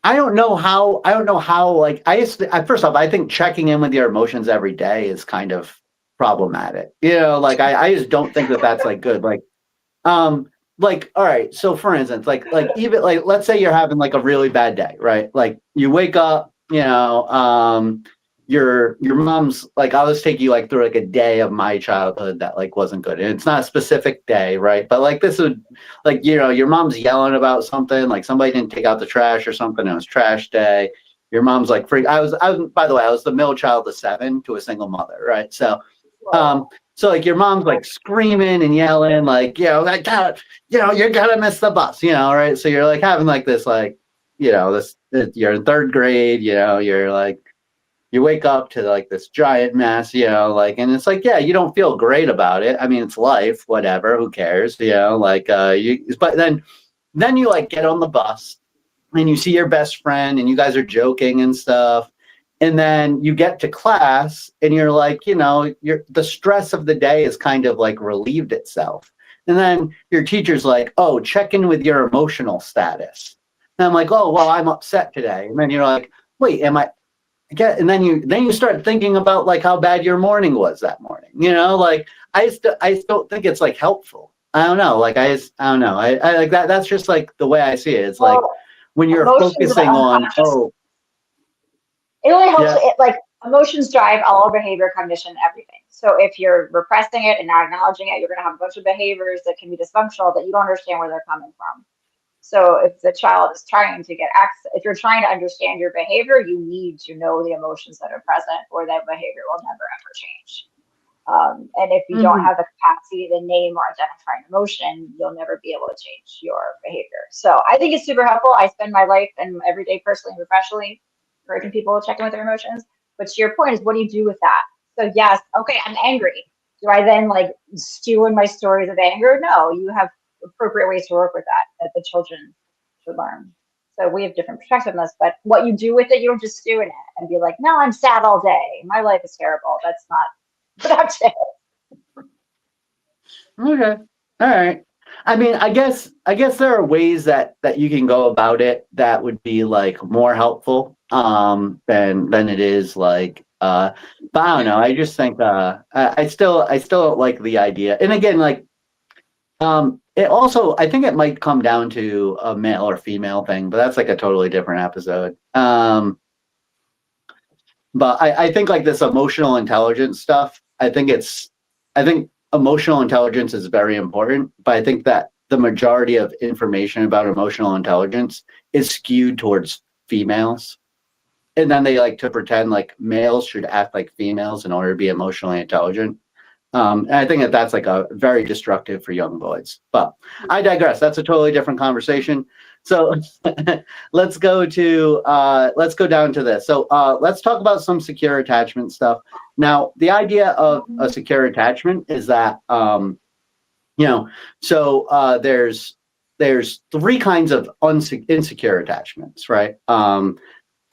don't know how, like, first off, I think checking in with your emotions every day is kind of problematic. Like, I just don't think that that's like good. Like, all right. So for instance, like even like, let's say you're having like a really bad day, right? Like you wake up, your mom's like, I'll just take you like through like a day of my childhood that like wasn't good. And it's not a specific day, right? But like this would like, your mom's yelling about something, like somebody didn't take out the trash or something. It was trash day. Your mom's like freak. I was, by the way, I was the middle child of 7 to a single mother, right? So like your mom's like screaming and yelling, like, you're gonna miss the bus, right? So you're like having like this, like, you're in 3rd grade, you're like, you wake up to like this giant mess, like, and it's like, yeah, you don't feel great about it. I mean, it's life, whatever, who cares, but then you like get on the bus and you see your best friend and you guys are joking and stuff. And then you get to class and you're like, the stress of the day is kind of like relieved itself. And then your teacher's like, oh, check in with your emotional status. And I'm like, oh, well, I'm upset today. And then you're like, wait, am I? And then you start thinking about like how bad your morning was that morning. Like I just don't think it's like helpful. I don't know. Like I don't know. I like that. That's just like the way I see it. It's like when you're focusing on, it only helps. Like emotions drive all our behavior, cognition, everything. So if you're repressing it and not acknowledging it, you're going to have a bunch of behaviors that can be dysfunctional that you don't understand where they're coming from. So if the child is trying to get access, if you're trying to understand your behavior, you need to know the emotions that are present, or that behavior will never ever change. And if you don't have the capacity to name or identify an emotion, you'll never be able to change your behavior. So I think it's super helpful. I spend my life and every day, personally and professionally, encouraging people to check in with their emotions. But to your point is, what do you do with that? So yes, okay, I'm angry. Do I then like stew in my stories of anger? No, you have appropriate ways to work with that the children should learn. So we have different perspectives on this, but what you do with it, you don't just stew in it and be like, no, I'm sad all day. My life is terrible. That's not productive. Okay. All right. I mean, I guess there are ways that you can go about it that would be like more helpful than it is like but I don't know. I just think I still like the idea. And again, like it also, I think it might come down to a male or female thing, but that's like a totally different episode. But I think like this emotional intelligence stuff, I think emotional intelligence is very important, but I think that the majority of information about emotional intelligence is skewed towards females. And then they like to pretend like males should act like females in order to be emotionally intelligent. And I think that's like a very destructive for young boys. But I digress. That's a totally different conversation. So let's go down to this. So let's talk about some secure attachment stuff. Now, the idea of a secure attachment is that there's three kinds of insecure attachments, right?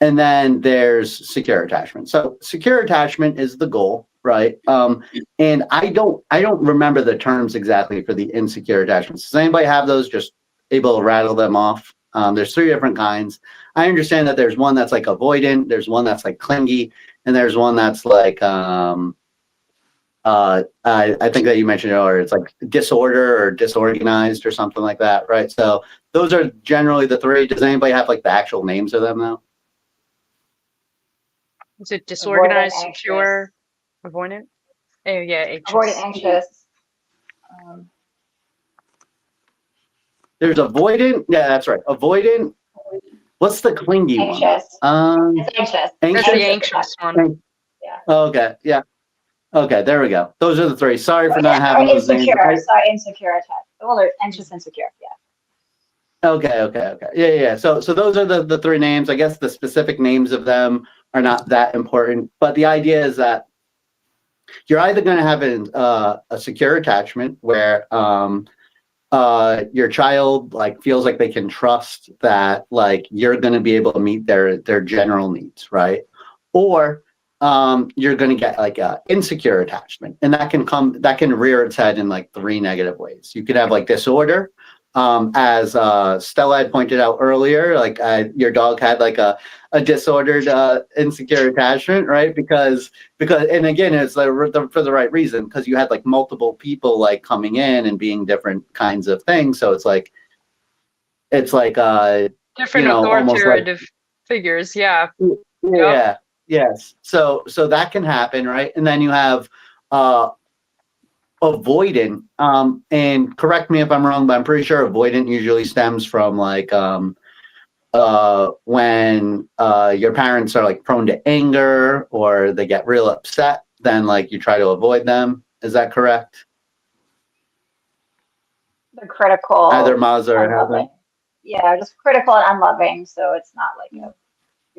And then there's secure attachment. So secure attachment is the goal, right? And I don't remember the terms exactly for the insecure attachments. Does anybody have those? Just able to rattle them off? There's three different kinds. I understand that there's one that's like avoidant, there's one that's like clingy, and there's one that's like I think that you mentioned earlier, it's like disorder or disorganized or something like that, right? So those are generally the three. Does anybody have like the actual names of them now? Is it disorganized, secure, avoidant? Oh yeah, anxious. Avoidant, anxious. There's avoidant. Yeah, that's right. Avoidant. What's the clingy anxious. one? It's anxious. That's the anxious one. Yeah. Okay. Yeah. Okay. There we go. Those are the three. Sorry for not having those names. Sorry, insecure attachment. Well, there's anxious, insecure. Yeah. Okay. Yeah. So those are the three names. I guess the specific names of them are not that important, but the idea is that you're either going to have a secure attachment where your child like feels like they can trust that like you're going to be able to meet their general needs, right? Or you're going to get like a insecure attachment, and that can rear its head in like three negative ways. You could have like disorder, as Stella had pointed out earlier, like your dog had like a disordered insecure attachment, right? Because and again, it's for the right reason, because you had like multiple people like coming in and being different kinds of things. So it's like different authoritative figures. Yeah. Yeah. Yes. So that can happen, right? And then you have avoidant, and correct me if I'm wrong, but I'm pretty sure avoidant usually stems from like when your parents are like prone to anger or they get real upset, then like you try to avoid them. Is that correct? The critical. Either Maz or Heather. Yeah, just critical and unloving. So it's not like you're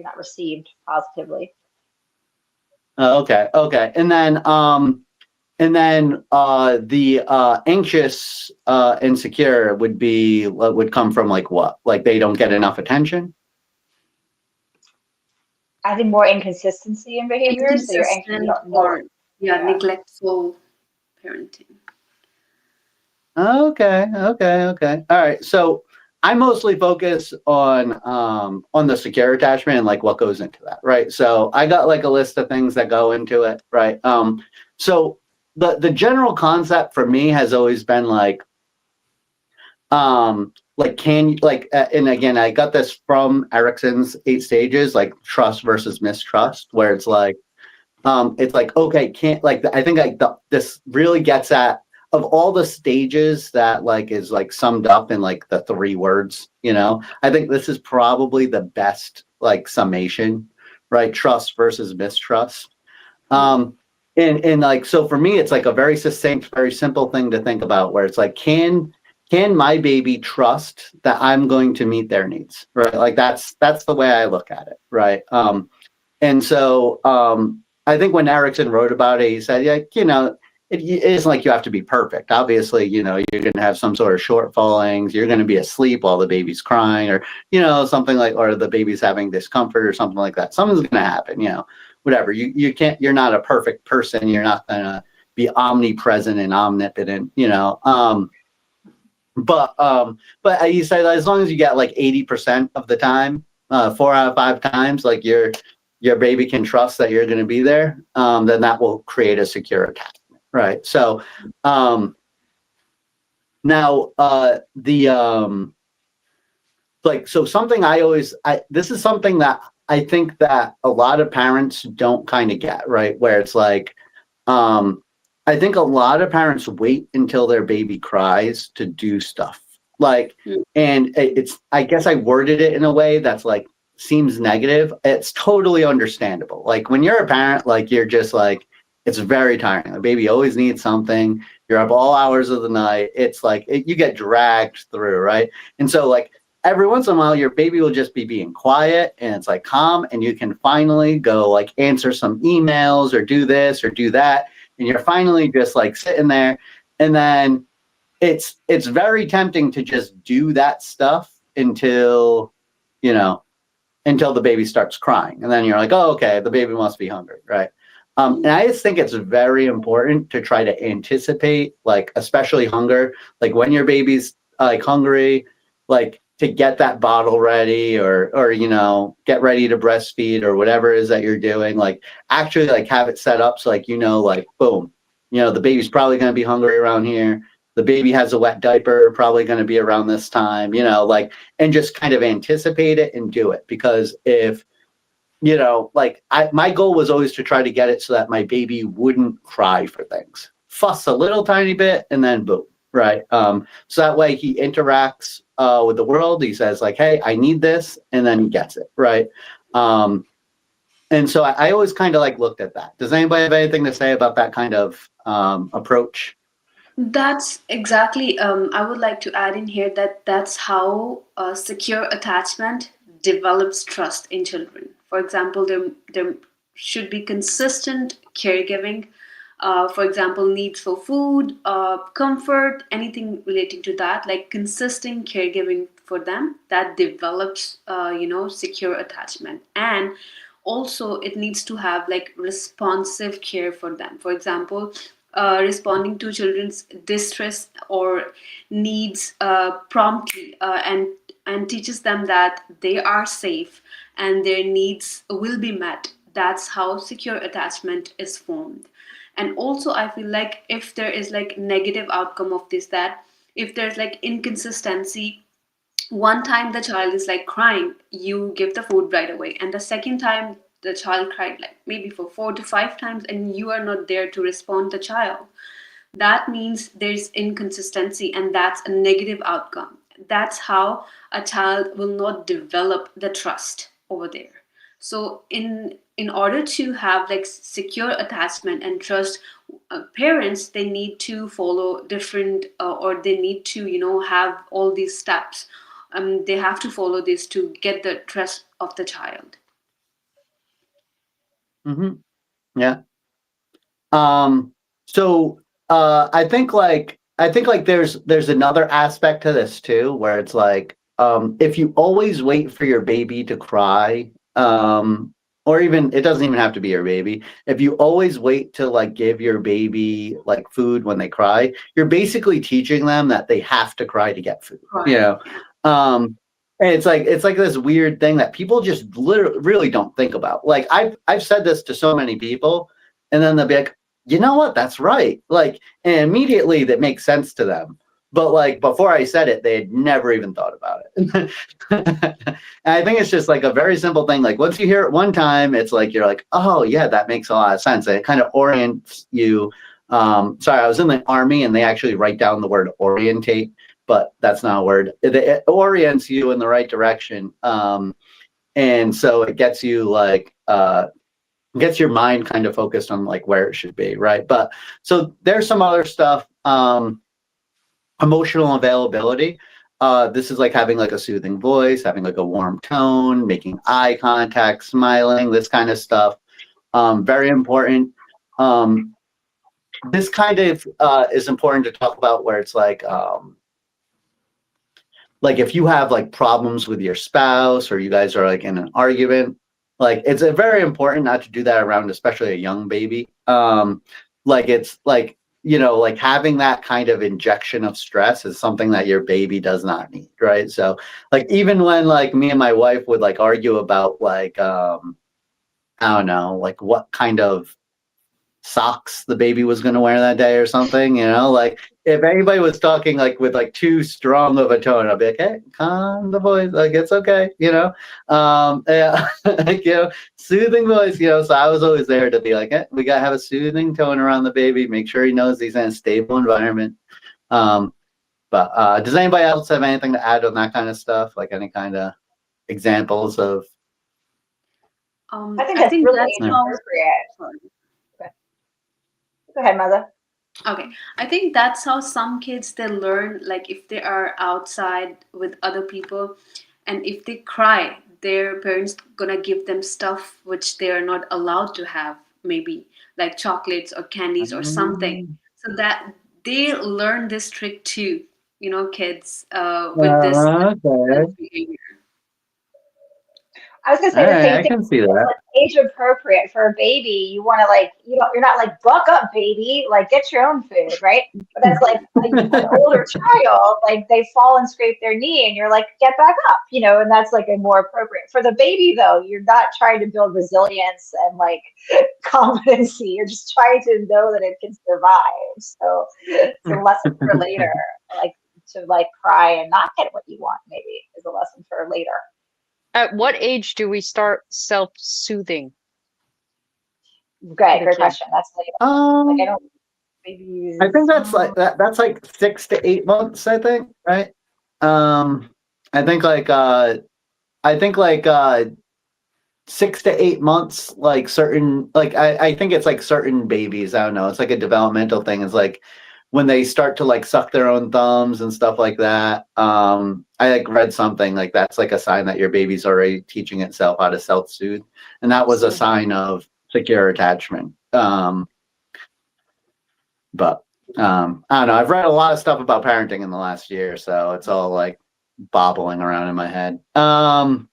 not received positively. Okay. And then the anxious, insecure would come from like what? Like they don't get enough attention? I think more inconsistency in behavior. So you're anxious, neglectful parenting. Okay. All right. So I mostly focus on the secure attachment and like what goes into that, right? So I got like a list of things that go into it, right? So the general concept for me has always been like and again, I got this from Erickson's 8 stages, like trust versus mistrust, where it's like okay, can't like I think like this really gets at of all the stages that like is like summed up in like the 3 words, you know, I think this is probably the best like summation, right? Trust versus mistrust. And like, so for me, it's like a very succinct, very simple thing to think about, where it's like, can my baby trust that I'm going to meet their needs, right? Like that's the way I look at it, right? And so I think when Erickson wrote about it, he said, yeah, you know, it isn't like you have to be perfect. Obviously, you know, you're going to have some sort of shortfallings. You're going to be asleep while the baby's crying, or, you know, something like, or the baby's having discomfort or something like that. Something's going to happen, you know, whatever. You can't, you're not a perfect person. You're not going to be omnipresent and omnipotent, you know. But he said, as long as you get like 80% of the time, 4 out of 5 times, like your baby can trust that you're going to be there, then that will create a secure attachment. Right. So now like, so something this is something that I think that a lot of parents don't kind of get, right? Where it's like, I think a lot of parents wait until their baby cries to do stuff. Like, and I guess I worded it in a way that's like, seems negative. It's totally understandable. Like when you're a parent, like you're just like, it's very tiring. The baby always needs something. You're up all hours of the night. It's like you get dragged through, right? And so like every once in a while, your baby will just be being quiet and it's like calm, and you can finally go like answer some emails or do this or do that. And you're finally just like sitting there. And then it's very tempting to just do that stuff until, you know, until the baby starts crying. And then you're like, oh, okay, the baby must be hungry, right? And I just think it's very important to try to anticipate, like, especially hunger, like when your baby's like hungry, like to get that bottle ready or, you know, get ready to breastfeed or whatever it is that you're doing, like actually like have it set up. So like, you know, like, boom, you know, the baby's probably going to be hungry around here. The baby has a wet diaper, probably going to be around this time, you know, like, and just kind of anticipate it and do it. Because if, you know, like my goal was always to try to get it so that my baby wouldn't cry for things, fuss a little tiny bit, and then boom, right? So that way he interacts with the world. He says like, hey, I need this, and then he gets it, right? And so I always kind of like looked at that. Does anybody have anything to say about that kind of approach? That's exactly, I would like to add in here that that's how secure attachment develops trust in children. For example, there should be consistent caregiving. For example, needs for food, comfort, anything relating to that, like consistent caregiving for them, that develops, you know, secure attachment. And also it needs to have like responsive care for them. For example, responding to children's distress or needs promptly, and teaches them that they are safe and their needs will be met. That's how secure attachment is formed. And also I feel like if there is like negative outcome of this, that if there's like inconsistency, one time the child is like crying, you give the food right away, and the second time the child cried like maybe for 4 to 5 times and you are not there to respond the child, that means there's inconsistency, and that's a negative outcome. That's how a child will not develop the trust over there. So in order to have like secure attachment and trust, parents, they need to follow different or they need to, you know, have all these steps. They have to follow this to get the trust of the child. Mm-hmm. Yeah. So I think like there's another aspect to this too, where it's like if you always wait for your baby to cry, or even it doesn't even have to be your baby. If you always wait to like give your baby like food when they cry, you're basically teaching them that they have to cry to get food. Right. You know, and it's like this weird thing that people just literally really don't think about. Like I've said this to so many people, and then they'll be like, you know what? That's right. Like, and immediately that makes sense to them. But like before I said it, they had never even thought about it. And I think it's just like a very simple thing. Like once you hear it one time, it's like you're like, oh yeah, that makes a lot of sense. And it kind of orients you Sorry, I was in the Army and they actually write down the word orientate, but that's not a word. It orients you in the right direction. And so it gets you like, gets your mind kind of focused on like where it should be, right? But so there's some other stuff. Emotional availability. This is like having like a soothing voice, having like a warm tone, making eye contact, smiling, this kind of stuff. Very important. This kind of is important to talk about where it's like if you have like problems with your spouse or you guys are like in an argument, like it's very important not to do that around especially a young baby. It's like, you know, like having that kind of injection of stress is something that your baby does not need, right? So like even when like me and my wife would like argue about like I don't know, like what kind of socks the baby was going to wear that day or something, you know, like if anybody was talking like with like too strong of a tone, I'd be like, hey, calm the voice, like it's okay, you know. Yeah, like, you know, soothing voice, you know. So I was always there to be like, hey, we gotta have a soothing tone around the baby, make sure he knows he's in a stable environment. But does anybody else have anything to add on that kind of stuff, like any kind of examples of I think that's really appropriate. Go ahead, Mother. Okay, I think that's how some kids they learn. Like if they are outside with other people, and if they cry, their parents gonna give them stuff which they are not allowed to have, maybe like chocolates or candies or something, so that they learn this trick too. You know, kids with this okay. behavior. I was gonna say the same I thing. can see that. Like age appropriate for a baby. You want to like you're not like buck up, baby. Like get your own food, right? But that's like an older child. Like they fall and scrape their knee, and you're like get back up, you know. And that's like a more appropriate for the baby though. You're not trying to build resilience and like competency. You're just trying to know that it can survive. So it's a lesson for later. Like to like cry and not get what you want maybe is a lesson for later. At what age do we start self-soothing? Great question. That's like I don't maybe I think that's like that's like 6 to 8 months, I think, right? I think like 6 to 8 months, like certain like I think it's like certain babies, I don't know, it's like a developmental thing. It's like when they start to like suck their own thumbs and stuff like that. I like read something like that's like a sign that your baby's already teaching itself how to self-soothe. And that was a sign of secure attachment. But I don't know. I've read a lot of stuff about parenting in the last year, so it's all like bobbling around in my head. And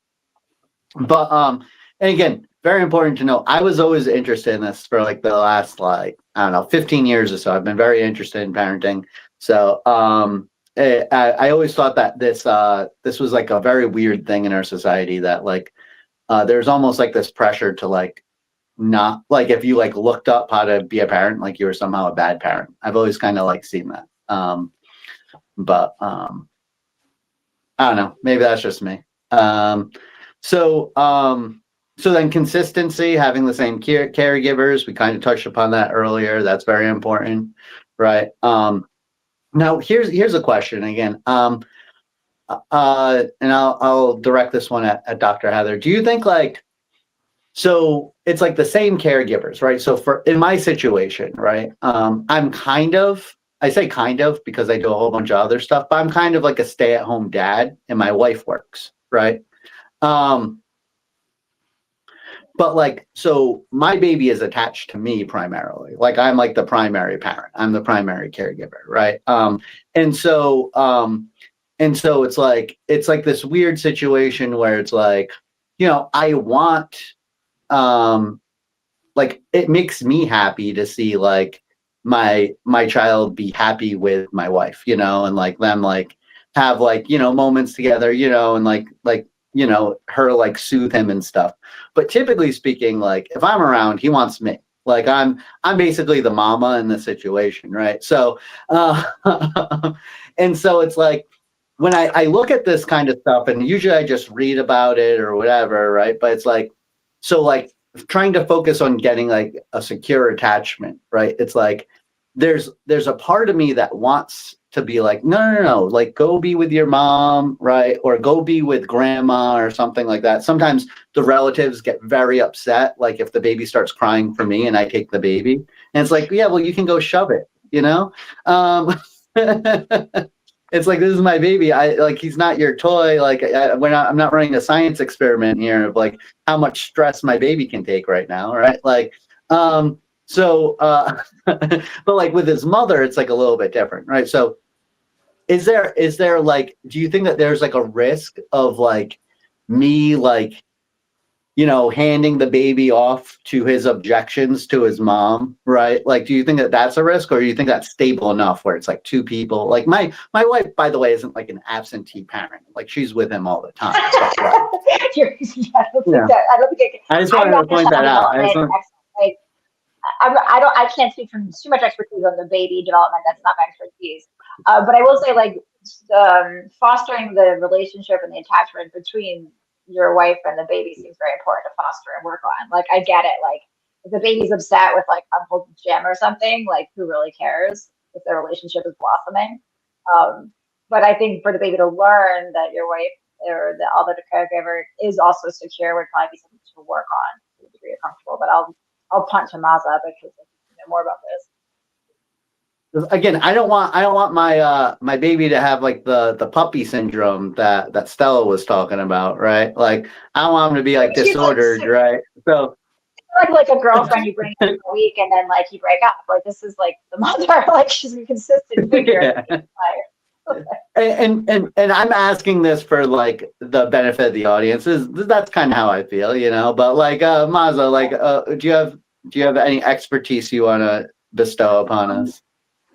again, very important to know, I was always interested in this for like the last, like, I don't know, 15 years or so. I've been very interested in parenting. So I always thought that this was like a very weird thing in our society, that like there's almost like this pressure to like not like if you like looked up how to be a parent, like you were somehow a bad parent. I've always kind of like seen that. But I don't know, maybe that's just me. So then consistency, having the same caregivers, we kind of touched upon that earlier. That's very important, right? Now here's a question again. And I'll direct this one at Dr. Heather. Do you think like, so it's like the same caregivers, right? So in my situation, right? I'm kind of, I say kind of because I do a whole bunch of other stuff, but I'm kind of like a stay-at-home dad and my wife works, right? But like, so my baby is attached to me primarily. Like I'm like the primary parent. I'm the primary caregiver, right? And so it's like this weird situation where it's like, you know, I want, like it makes me happy to see like my child be happy with my wife, you know, and like them like have like, you know, moments together, you know, and like you know, her like soothe him and stuff. But typically speaking, like if I'm around, he wants me. Like I'm basically the mama in the situation, right? So and so it's like when I look at this kind of stuff, and usually I just read about it or whatever, right? But it's like, so like trying to focus on getting like a secure attachment, right? It's like there's a part of me that wants to be like, no, like go be with your mom, right? Or go be with grandma or something like that. Sometimes the relatives get very upset, like if the baby starts crying for me and I take the baby. And it's like, yeah, well, you can go shove it, you know? It's like, this is my baby. He's not your toy. Like I'm not running a science experiment here of like how much stress my baby can take right now, right? Like, but like with his mother, it's like a little bit different, right? So is there like, do you think that there's like a risk of like me, like, handing the baby off to his objections to his mom, right? Like, do you think that that's a risk, or do you think that's stable enough where it's like two people? Like my wife, by the way, isn't like an absentee parent. Like she's with him all the time. But, like, I don't think I just wanted to point that out. Like, I can't speak from too much expertise on the baby development. That's not my expertise. But I will say, like, fostering the relationship and the attachment between your wife and the baby seems very important to foster and work on. Like, I get it. Like, if the baby's upset with like Uncle Jim or something, like, who really cares if their relationship is blossoming? But I think for the baby to learn that your wife or the other caregiver is also secure would probably be something to work on to a degree of comfortable. But I'll punt to Maza because I know more about this. Again, I don't want my baby to have like the puppy syndrome that Stella was talking about, right? Like I don't want him to be like disordered, right? So like a girlfriend you bring in a week and then like you break up. Like this is like the mother, like she's a consistent figure. Yeah. And I'm asking this for like the benefit of the audience. That's kind of how I feel, But like Maza, like do you have any expertise you want to bestow upon us?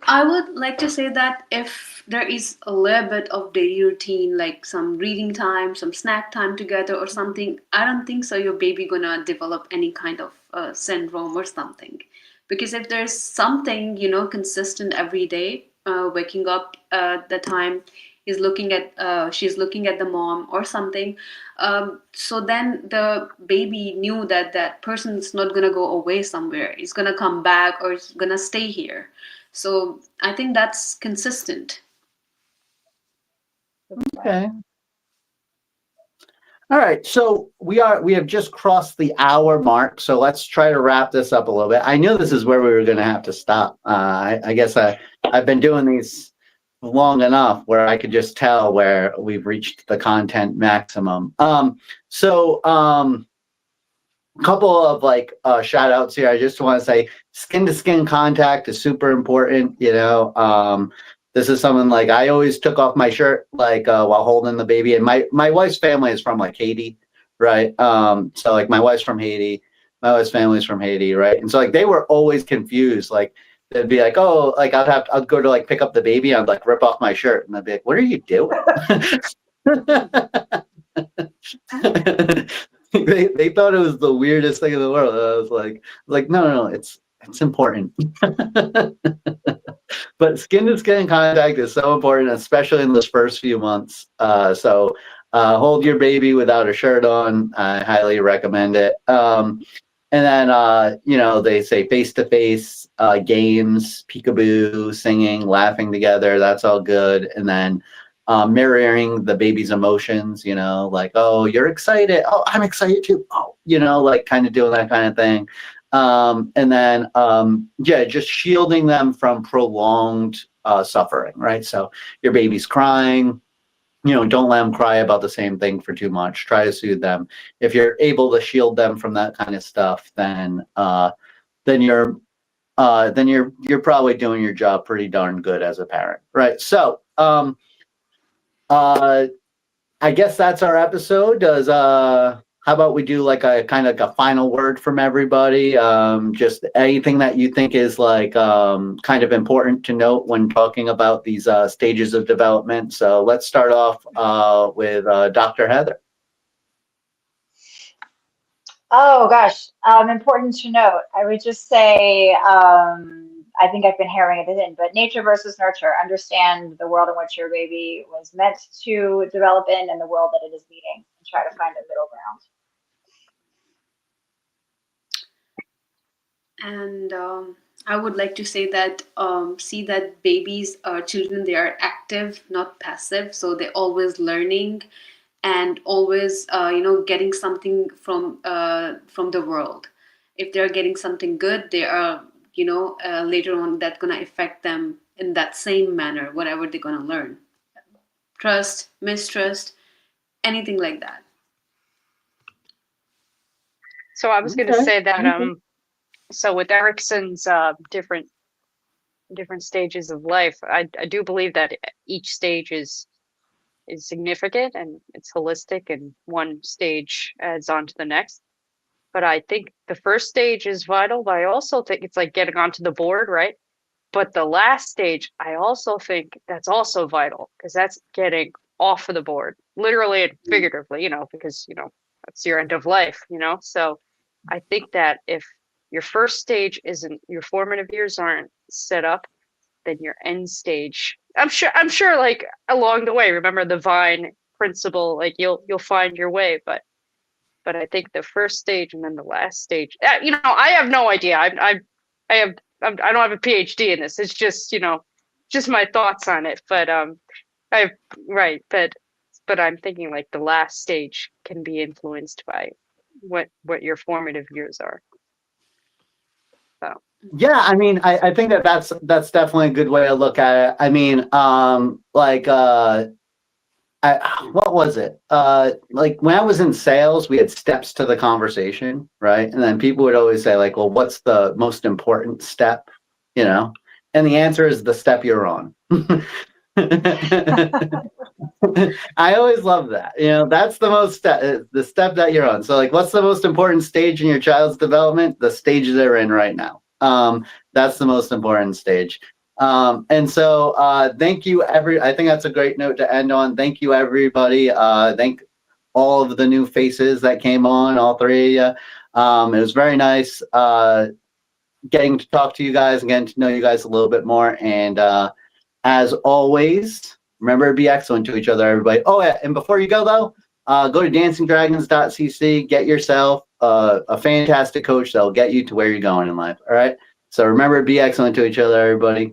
I would like to say that if there is a little bit of daily routine, like some reading time, some snack time together or something, I don't think so your baby gonna develop any kind of syndrome or something. Because if there's something, consistent every day, waking up the time, she's looking at the mom or something. So then the baby knew that that person's not gonna go away somewhere. It's gonna come back or it's gonna stay here. So I think that's consistent. Okay. All right. So we have just crossed the hour mark. So let's try to wrap this up a little bit. I knew this is where we were going to have to stop. I guess I've been doing these long enough where I could just tell where we've reached the content maximum. A couple of like shout outs here. I just want to say skin to skin contact is super important. This is something like I always took off my shirt like while holding the baby, and my wife's family is from like Haiti, right? So like my wife's from Haiti, my wife's family's from Haiti, right? And so like they were always confused. Like they'd be like, oh, like I'd go to like pick up the baby, I'd like rip off my shirt, and they'd be like, what are you doing? They thought it was the weirdest thing in the world. I was like, no, it's important. But skin to skin contact is so important, especially in those first few months. So hold your baby without a shirt on. I highly recommend it. And then they say face to face games, peekaboo, singing, laughing together. That's all good. And then mirroring the baby's emotions, like, oh, you're excited. Oh, I'm excited too. Oh, like kind of doing that kind of thing. And then, just shielding them from prolonged suffering, right? So your baby's crying, don't let them cry about the same thing for too much. Try to soothe them. If you're able to shield them from that kind of stuff, then you're probably doing your job pretty darn good as a parent, right? So, I guess that's our episode. How about we do like a kind of like a final word from everybody? Just anything that you think is like kind of important to note when talking about these stages of development. So let's start off with Dr. Heather. Oh gosh, important to note. I would just say, I think I've been hammering it in, but nature versus nurture. Understand the world in which your baby was meant to develop in and the world that it is meeting, and try to find a middle ground. And I would like to say that see that babies or children, they are active, not passive. So they're always learning and always getting something from the world. If they're getting something good, they are later on that's gonna affect them in that same manner, whatever they're gonna learn. Trust, mistrust, anything like that. So I was going to Okay. say that so with Erickson's different stages of life, I do believe that each stage is significant and it's holistic, and one stage adds on to the next. But I think the first stage is vital, but I also think it's like getting onto the board, right? But the last stage, I also think that's also vital, because that's getting off of the board, literally and figuratively, because, that's your end of life, So I think that if your first stage isn't, your formative years aren't set up, then your end stage, I'm sure like along the way, remember the vine principle, like you'll find your way, but I think the first stage and then the last stage, I have no idea. I don't have a PhD in this. It's just, just my thoughts on it. But right, but I'm thinking like the last stage can be influenced by what your formative years are. So Yeah, I mean, I think that's definitely a good way to look at it. I mean, what was it? Like when I was in sales, we had steps to the conversation, right? And then people would always say, like, well, what's the most important step? And the answer is the step you're on. I always love that. That's the the step that you're on. So, like, what's the most important stage in your child's development? The stage they're in right now. That's the most important stage. And so thank you, I think that's a great note to end on. Thank you, everybody. Thank all of the new faces that came on, all three of you. It was very nice getting to talk to you guys and getting to know you guys a little bit more. And as always, remember to be excellent to each other, everybody. Oh, yeah, and before you go, though, go to DancingDragons.CC, get yourself a fantastic coach that'll get you to where you're going in life, all right? So remember to be excellent to each other, everybody.